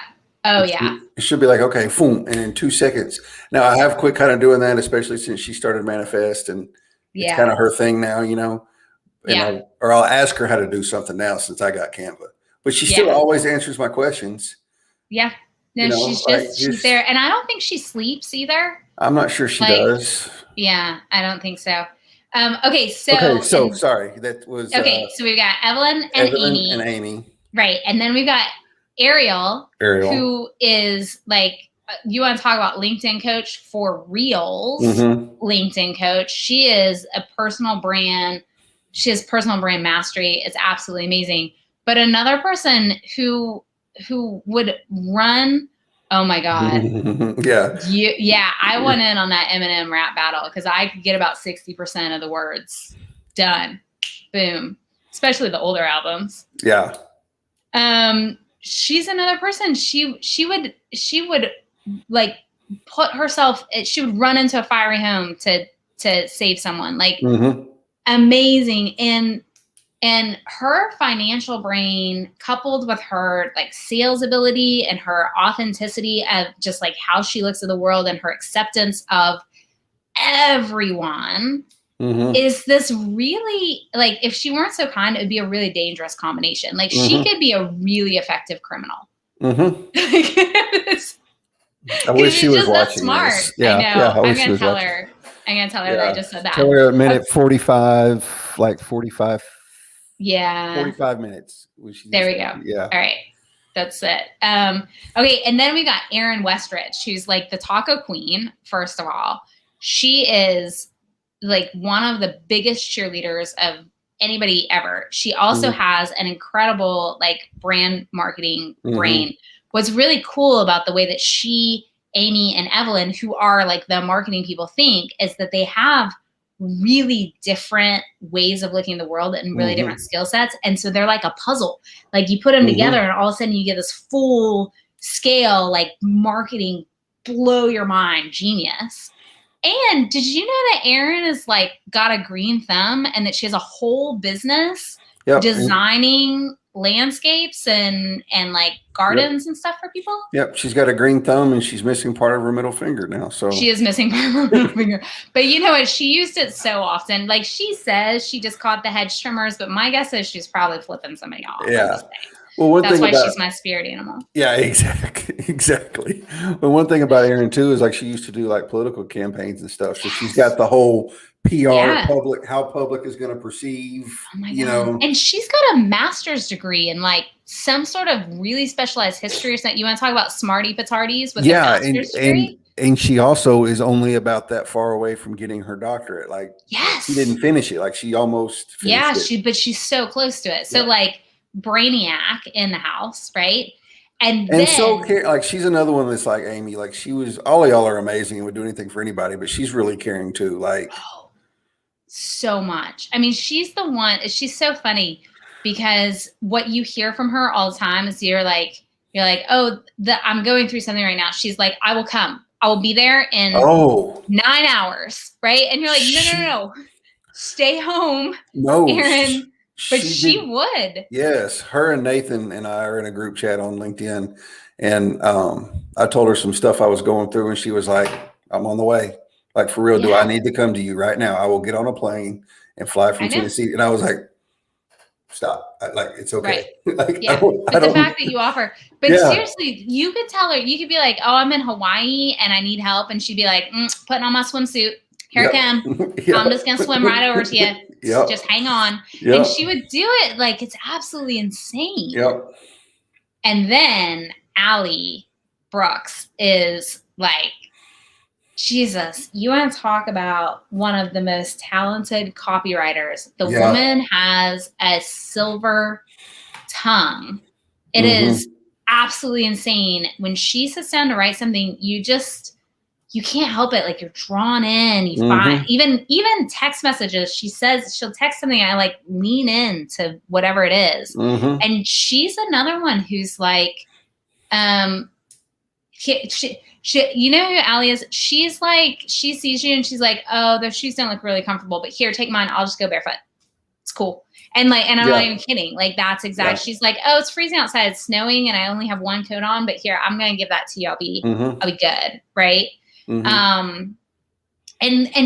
Oh yeah. It should be like, okay, boom, and in 2 seconds. Now I have quit kind of doing that, especially since she started Manifest, and it's kind of her thing now, And I'll ask her how to do something now since I got Canva, but she still always answers my questions. Yeah. No, she's there. And I don't think she sleeps either. I'm not sure she does. Yeah, I don't think so. Okay, so sorry. That was okay. So we've got Evelyn and Amy. Right. And then we've got Ariel, who is like, you want to talk about LinkedIn coach for reals, LinkedIn coach. She is a personal brand. She has personal brand mastery. It's absolutely amazing. But another person who would run, oh my God. I went in on that Eminem rap battle because I could get about 60% of the words done. Boom. Especially the older albums. Yeah. She's another person. She would like put herself, she would run into a fiery home to save someone. Like amazing. And her financial brain, coupled with her like sales ability and her authenticity of just like how she looks at the world and her acceptance of everyone, is this really, like, if she weren't so kind, it would be a really dangerous combination. Like she could be a really effective criminal. I wish she was watching smart. this. Yeah, I know. I'm gonna tell her that I just said that. Tell her a minute 45, like 45. Yeah. 45 minutes. There we go. Yeah. All right. That's it. Okay. And then we got Erin Westridge, who's like the taco queen. First of all, she is like one of the biggest cheerleaders of anybody ever. She also has an incredible like brand marketing brain. What's really cool about the way that she, Amy, and Evelyn, who are like the marketing people, think is that they have really different ways of looking at the world and really different skill sets. And so they're like a puzzle. Like you put them together and all of a sudden you get this full scale, like marketing, blow your mind genius. And did you know that Erin is like got a green thumb and that she has a whole business designing landscapes and like gardens and stuff for people? Yep. She's got a green thumb and she's missing part of her middle finger now. So she is missing part of her middle finger. But you know what? She used it so often. Like she says she just caught the hedge trimmers, but my guess is she's probably flipping somebody off. Yeah. Well, one That's thing why about she's my spirit animal. yeah, exactly. But one thing about Erin too is like she used to do like political campaigns and stuff. So she's got Yes. the whole PR Yeah. public, how public is going to perceive, Oh my you God. know. And she's got a master's degree in like some sort of really specialized history or something. You want to talk about smarty patardies with a Yeah, and master's and degree? and she also is only about that far away from getting her doctorate. Like she Yes. didn't finish it. Like she almost Yeah, finished it. but she's so close to it. So Yeah. like brainiac in the house, right? And And so, then like, she's another one that's like Amy. Like, she was, all of y'all are amazing and would do anything for anybody, but she's really caring too. Like, oh, so much. I mean, she's the one, she's so funny because what you hear from her all the time is you're like, oh, I'm going through something right now. She's like, I will come. I will be there in oh, 9 hours, right? And you're like, no, no, no, she, no. Stay home, no, Erin. But she she did. would. Yes. Her and Nathan and I are in a group chat on LinkedIn. And I told her some stuff I was going through, and she was like, I'm on the way. Like, for real, do I Yeah, need to come to you right now? I will get on a plane and fly I from know. Tennessee. And I was like, stop. Like, it's okay. Right. Like, Yeah. I But the don't, fact that you offer, but yeah. seriously, you could tell her, you could be like, oh, I'm in Hawaii and I need help. And she'd be like, putting on my swimsuit. Here I Yep. come. Yep. I'm just going to swim right over to you. Yep. Just hang on. Yep. And she would do it like it's absolutely insane. Yep. And then Allie Brooks is like, Jesus, you want to talk about one of the most talented copywriters. The Yeah. woman has a silver tongue. It Mhm. is absolutely insane. When she sits down to write something, you can't help it. Like you're drawn in. You find even text messages. She says she'll text something. I like lean in to whatever it is. Mhm. And she's another one who's like, she, you know who Allie is? She's like, she sees you and she's like, oh, those shoes don't look really comfortable, but here, take mine. I'll just go barefoot. It's cool. And like, and I'm not even kidding. Like that's exact. Yeah. She's like, oh, it's freezing outside. It's snowing and I only have one coat on, but here, I'm going to give that to you. I'll be good. Right. And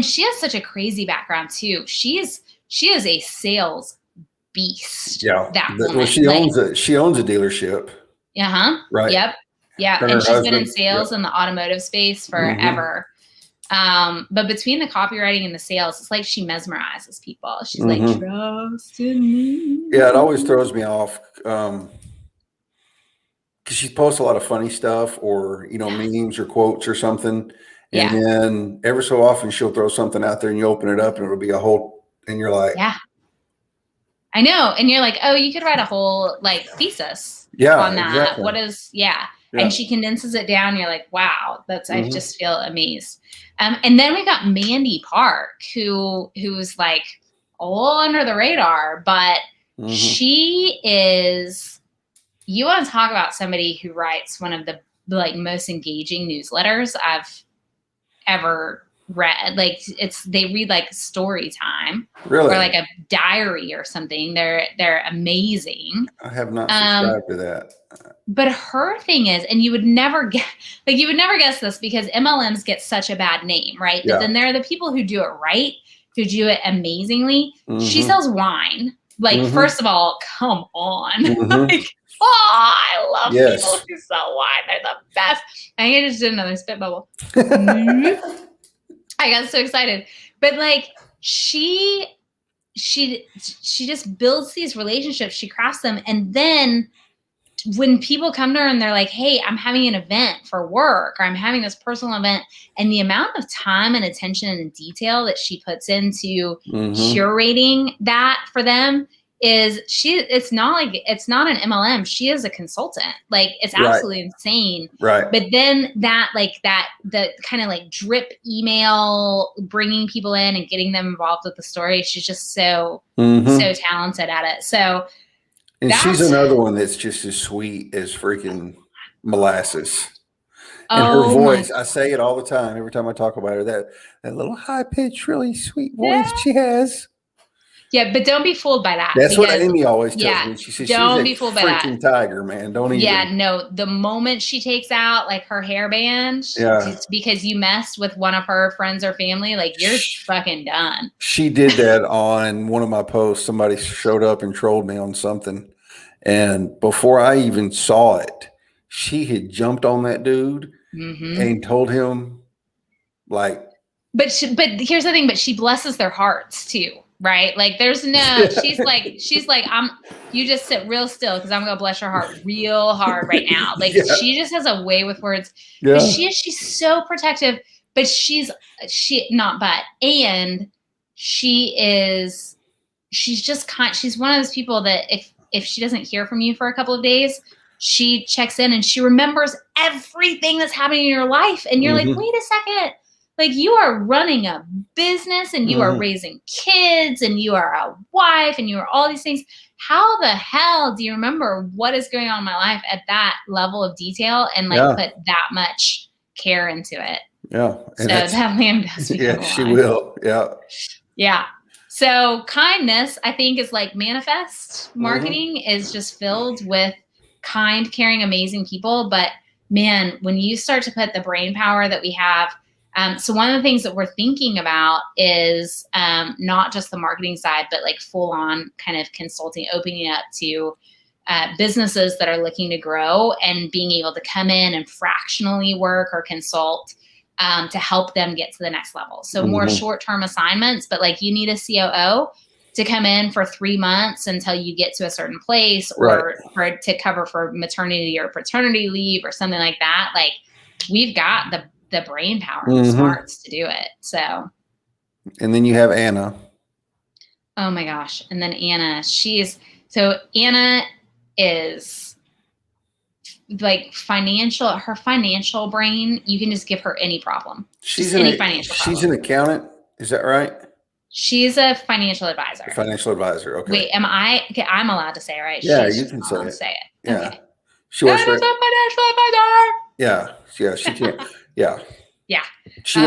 she has such a crazy background too. She is a sales beast. Yeah. That woman. Well, she owns a dealership. Uh-huh. Right. Yep. Yeah. Her and she's husband, been in sales in the automotive space forever. But between the copywriting and the sales, it's like she mesmerizes people. She's like, trust in me. Yeah, it always throws me off. Because she posts a lot of funny stuff or, memes or quotes or something. And then every so often she'll throw something out there and you open it up and it'll be a whole, and you're like, yeah, I know. And you're like, oh, you could write a whole like thesis on that. Exactly. What is, and she condenses it down. You're like, wow, I just feel amazed. And then we got Mandy Park, who's like all under the radar, but she is, you want to talk about somebody who writes one of the like most engaging newsletters I've ever read. Like they read like story time or like a diary or something. They're amazing. I have not subscribed to that. But her thing is, and you would never guess this because MLMs get such a bad name, right? But then there are the people who do it right, who do it amazingly. She sells wine. Like, first of all, come on. Like, I love people who sell wine. They're the best. I think I just did another spit bubble. I got so excited. But like she just builds these relationships, she crafts them, and then when people come to her and they're like, hey, I'm having an event for work or I'm having this personal event, and the amount of time and attention and detail that she puts into curating that for them is it's not an MLM. She is a consultant. Like it's absolutely insane. Right. But then the kind of like drip email, bringing people in and getting them involved with the story. She's just so talented at it. So, and she's another one that's just as sweet as freaking molasses. And her voice, I say it all the time, every time I talk about her, that little high-pitched, really sweet voice she has. Yeah, but don't be fooled by that. That's what Amy always tells me. She says don't she's be fooled by freaking tiger, man. Don't even. Yeah, no. The moment she takes out like her hairband, it's because you messed with one of her friends or family, like you're fucking done. She did that on one of my posts. Somebody showed up and trolled me on something, And before I even saw it, she had jumped on that dude and told him, like, but here's the thing, but she blesses their hearts too, right? Like she's like, you just sit real still because I'm gonna bless your heart real hard right now. Like she just has a way with words. Yeah. But she's so protective, but she's one of those people that if she doesn't hear from you for a couple of days, she checks in and she remembers everything that's happening in your life. And you're like, wait a second. Like you are running a business and you are raising kids and you are a wife and you are all these things. How the hell do you remember what is going on in my life at that level of detail and like put that much care into it? Yeah. And so that lamb does become alive. She will. Yeah. Yeah. So kindness, I think, is like manifest marketing is just filled with kind, caring, amazing people. But man, when you start to put the brain power that we have, so one of the things that we're thinking about is not just the marketing side, but like full on kind of consulting, opening up to businesses that are looking to grow and being able to come in and fractionally work or consult to help them get to the next level. So more short-term assignments, but like you need a COO to come in for 3 months until you get to a certain place or to cover for maternity or paternity leave or something like that. Like we've got the brain power and the smarts to do it. So. And then you have Anna. Oh my gosh. And then Anna, Anna is like her financial brain, you can just give her any problem. She's an accountant. Is that right? She's a financial advisor. Okay. Wait, I'm allowed to say it, right? Yeah, you can say it. Yeah. Okay. She works for a financial advisor. Yeah. Yeah, she can. Yeah. Yeah. She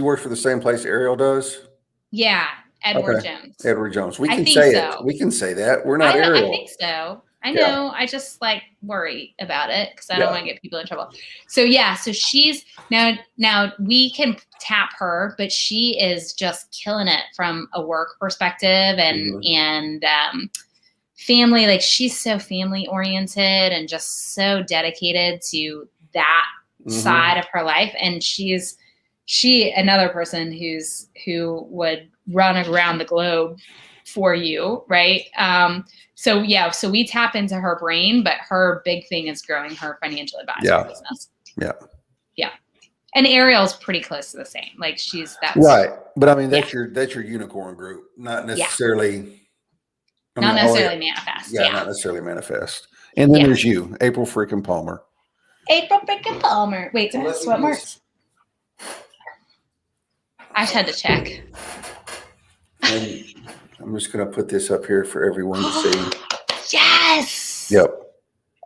works for the same place Ariel does? Yeah. Edward Jones. We can say it. We can say that. We're not Ariel. I think so. I know. I just like worry about it because I don't want to get people in trouble. So so she's now we can tap her, but she is just killing it from a work perspective and family. Like she's so family oriented and just so dedicated to that side of her life. And she another person who would run around the globe for you. Right. So we tap into her brain, but her big thing is growing her financial advisor business. Yeah. Yeah. And Ariel's pretty close to the same. Like that's right. But I mean, that's your unicorn group, not necessarily. Not necessarily manifest. Yeah, not necessarily manifest. And then there's you, April freaking Palmer. April freaking Palmer. Wait, did I sweat more? I just had to check. And I'm just going to put this up here for everyone to see. Yes. Yep.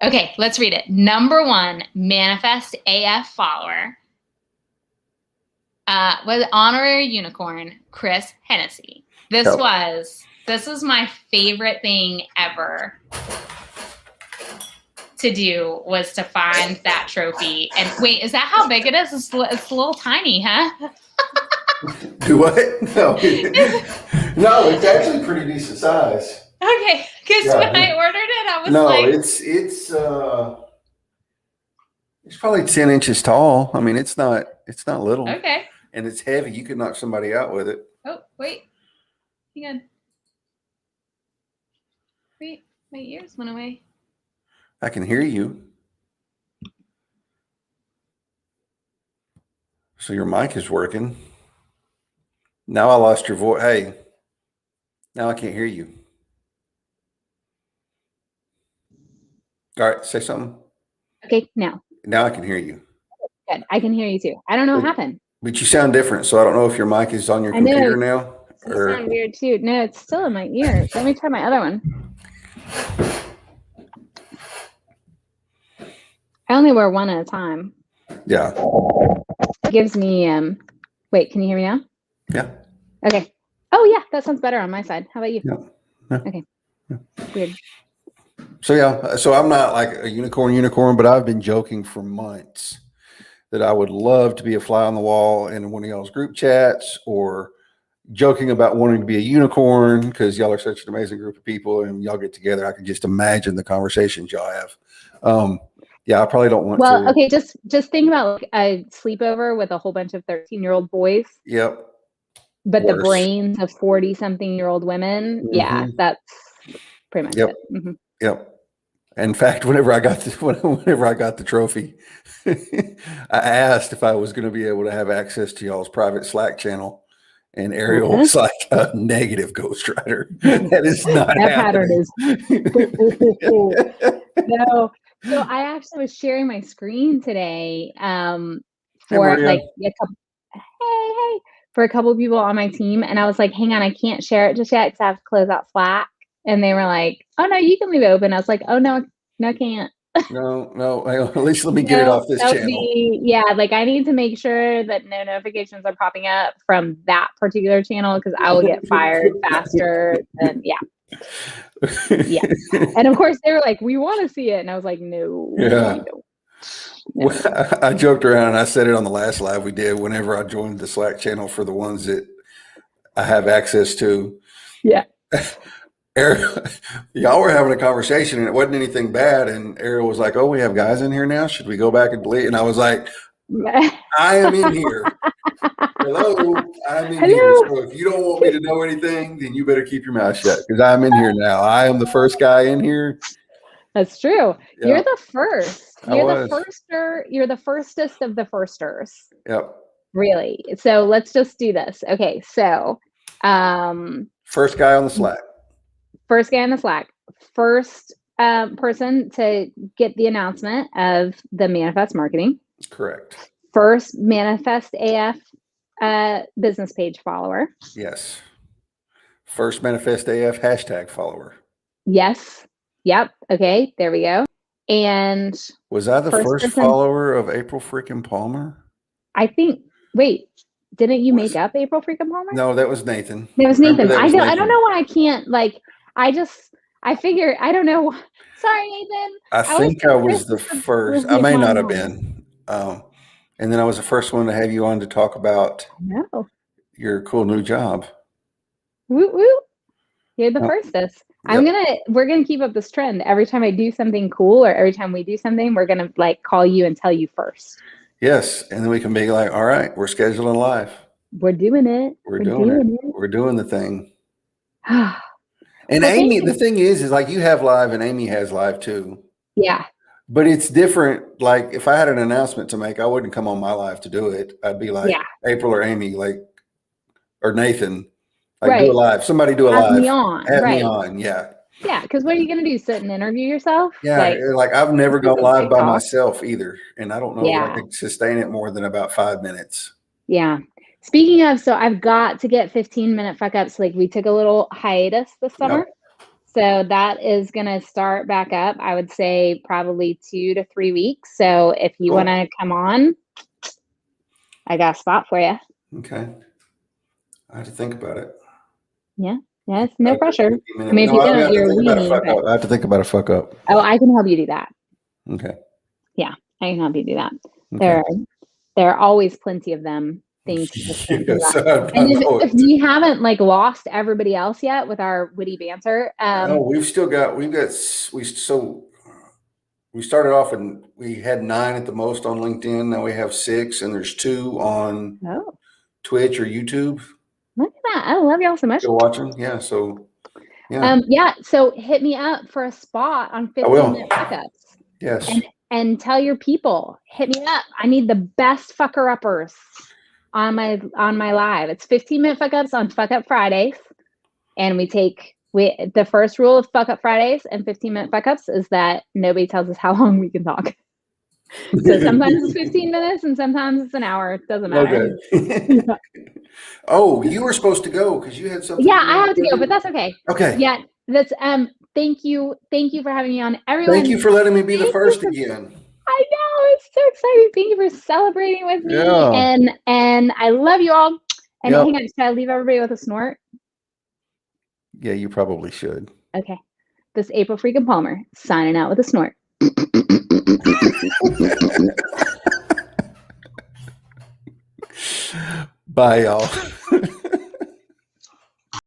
Okay, let's read it. Number 1, manifest AF follower. Was honorary unicorn, Chris Hennessy. This was my favorite thing ever to do was to find that trophy. And wait, is that how big it is? It's a little tiny, huh? Do what? No, it's actually pretty decent size. Okay, because when I ordered it, I was like, it's probably 10 inches tall. I mean, it's not little. Okay. And it's heavy. You could knock somebody out with it. Oh, wait. Hang on. Wait, my ears went away. I can hear you. So your mic is working. Now I lost your voice. Hey, now I can't hear you. All right, say something. Okay, now. Now I can hear you. Good. I can hear you too. I don't know what happened. But you sound different, so I don't know if your mic is on your computer now. You sound weird too. No, it's still in my ear. Let me try my other one. I only wear one at a time. Yeah. It gives me wait, can you hear me now? Yeah. Okay. Oh yeah, that sounds better on my side. How about you? Yeah. Okay. Yeah. Weird. So I'm not like a unicorn, but I've been joking for months that I would love to be a fly on the wall in one of y'all's group chats or joking about wanting to be a unicorn because y'all are such an amazing group of people and y'all get together. I can just imagine the conversations y'all have. Yeah, I probably don't want to. Well, okay, just think about like a sleepover with a whole bunch of 13-year-old boys. Yep. But Worse. the brains of 40-something-year-old women, yeah, that's pretty much it. Mm-hmm. Yep. In fact, whenever I got the trophy, I asked if I was going to be able to have access to y'all's private Slack channel, and Ariel was like a negative ghostwriter. That is not that happening. Pattern is no. So I actually was sharing my screen today for like for a couple of people on my team, and I was like, hang on, I can't share it just yet because I have to close out Slack. And they were like, oh no, you can leave it open. I was like, oh no, I can't. No. At least let me get it off this channel. Like I need to make sure that no notifications are popping up from that particular channel because I will get fired faster than yeah. And of course they were like, we want to see it. And I was like, no, we don't. Well, I joked around and I said it on the last live we did whenever I joined the Slack channel for the ones that I have access to. Yeah. Ariel, y'all were having a conversation and it wasn't anything bad. And Ariel was like, oh, we have guys in here now. Should we go back and delete? And I was like, I am in here. Hello, I'm in here. So if you don't want me to know anything, then you better keep your mouth shut because I'm in here now. I am the first guy in here. That's true. Yeah. You're the first. You're the firstest of the firsters. Yep. Really. So let's just do this. Okay. So first guy on the Slack. First guy on the Slack. First person to get the announcement of the Manifest Marketing. Correct. First Manifest AF business page follower. Yes. First Manifest AF hashtag follower. Yes. Yep. Okay. There we go. And was I the first follower of April freaking Palmer? I think. Wait, didn't you make up April freaking Palmer? No, that was Nathan. That was Nathan. I don't know why I can't I figure I don't know. Sorry, Nathan. I think I was the first. I may not have been. And then I was the first one to have you on to talk about your cool new job. Woo woo. You're the firstest. Yep. We're gonna keep up this trend. Every time I do something cool or every time we do something, we're gonna like call you and tell you first. Yes. And then we can be like, all right, we're scheduling live. We're doing it. We're doing it. We're doing the thing. And Amy, the thing is like you have live and Amy has live too. Yeah. But it's different. Like if I had an announcement to make, I wouldn't come on my live to do it. I'd be like April or Amy, or Nathan. Like do a live. Somebody do a live. Have me on. Have me on. Yeah. Yeah. Because what are you going to do? Sit and interview yourself? Yeah. Like I've never gone live by myself either. And I don't know if I could sustain it more than about 5 minutes. Yeah. Speaking of, so I've got to get 15-minute fuck ups. Like we took a little hiatus this summer. So that is going to start back up. I would say probably 2 to 3 weeks. So if you want to come on, I got a spot for you. Okay. I have to think about it. Yeah. Yes. No pressure. I mean, if you don't, you're a weenie. I have to think about a fuck up. Oh, I can help you do that. Okay. Yeah, I can help you do that. Okay. There are always plenty of them. Things. And if we haven't lost everybody else yet with our witty banter, we started off and we had 9 at the most on LinkedIn. Now we have 6, and there's 2 on Twitch or YouTube. Look at that! I love y'all so much. Still watching, yeah. So, So hit me up for a spot on 15-minute fuck-ups. Yes. And tell your people, hit me up. I need the best fucker-uppers on my live. It's 15-minute fuck-ups on Fuck Up Fridays, and the first rule of Fuck Up Fridays and 15-minute fuck-ups is that nobody tells us how long we can talk. So sometimes it's 15 minutes and sometimes it's an hour. It doesn't matter. Okay. Oh, you were supposed to go because you had something. Yeah, I have to go, but that's okay. Okay. Yeah, that's thank you for having me on, everyone. Thank you for letting me be the first again. I know, it's so exciting. Thank you for celebrating with me. Yeah. And I love you all. And hang on, should I leave everybody with a snort? Yeah, you probably should. Okay. This is April freaking Palmer signing out with a snort. Bye, y'all.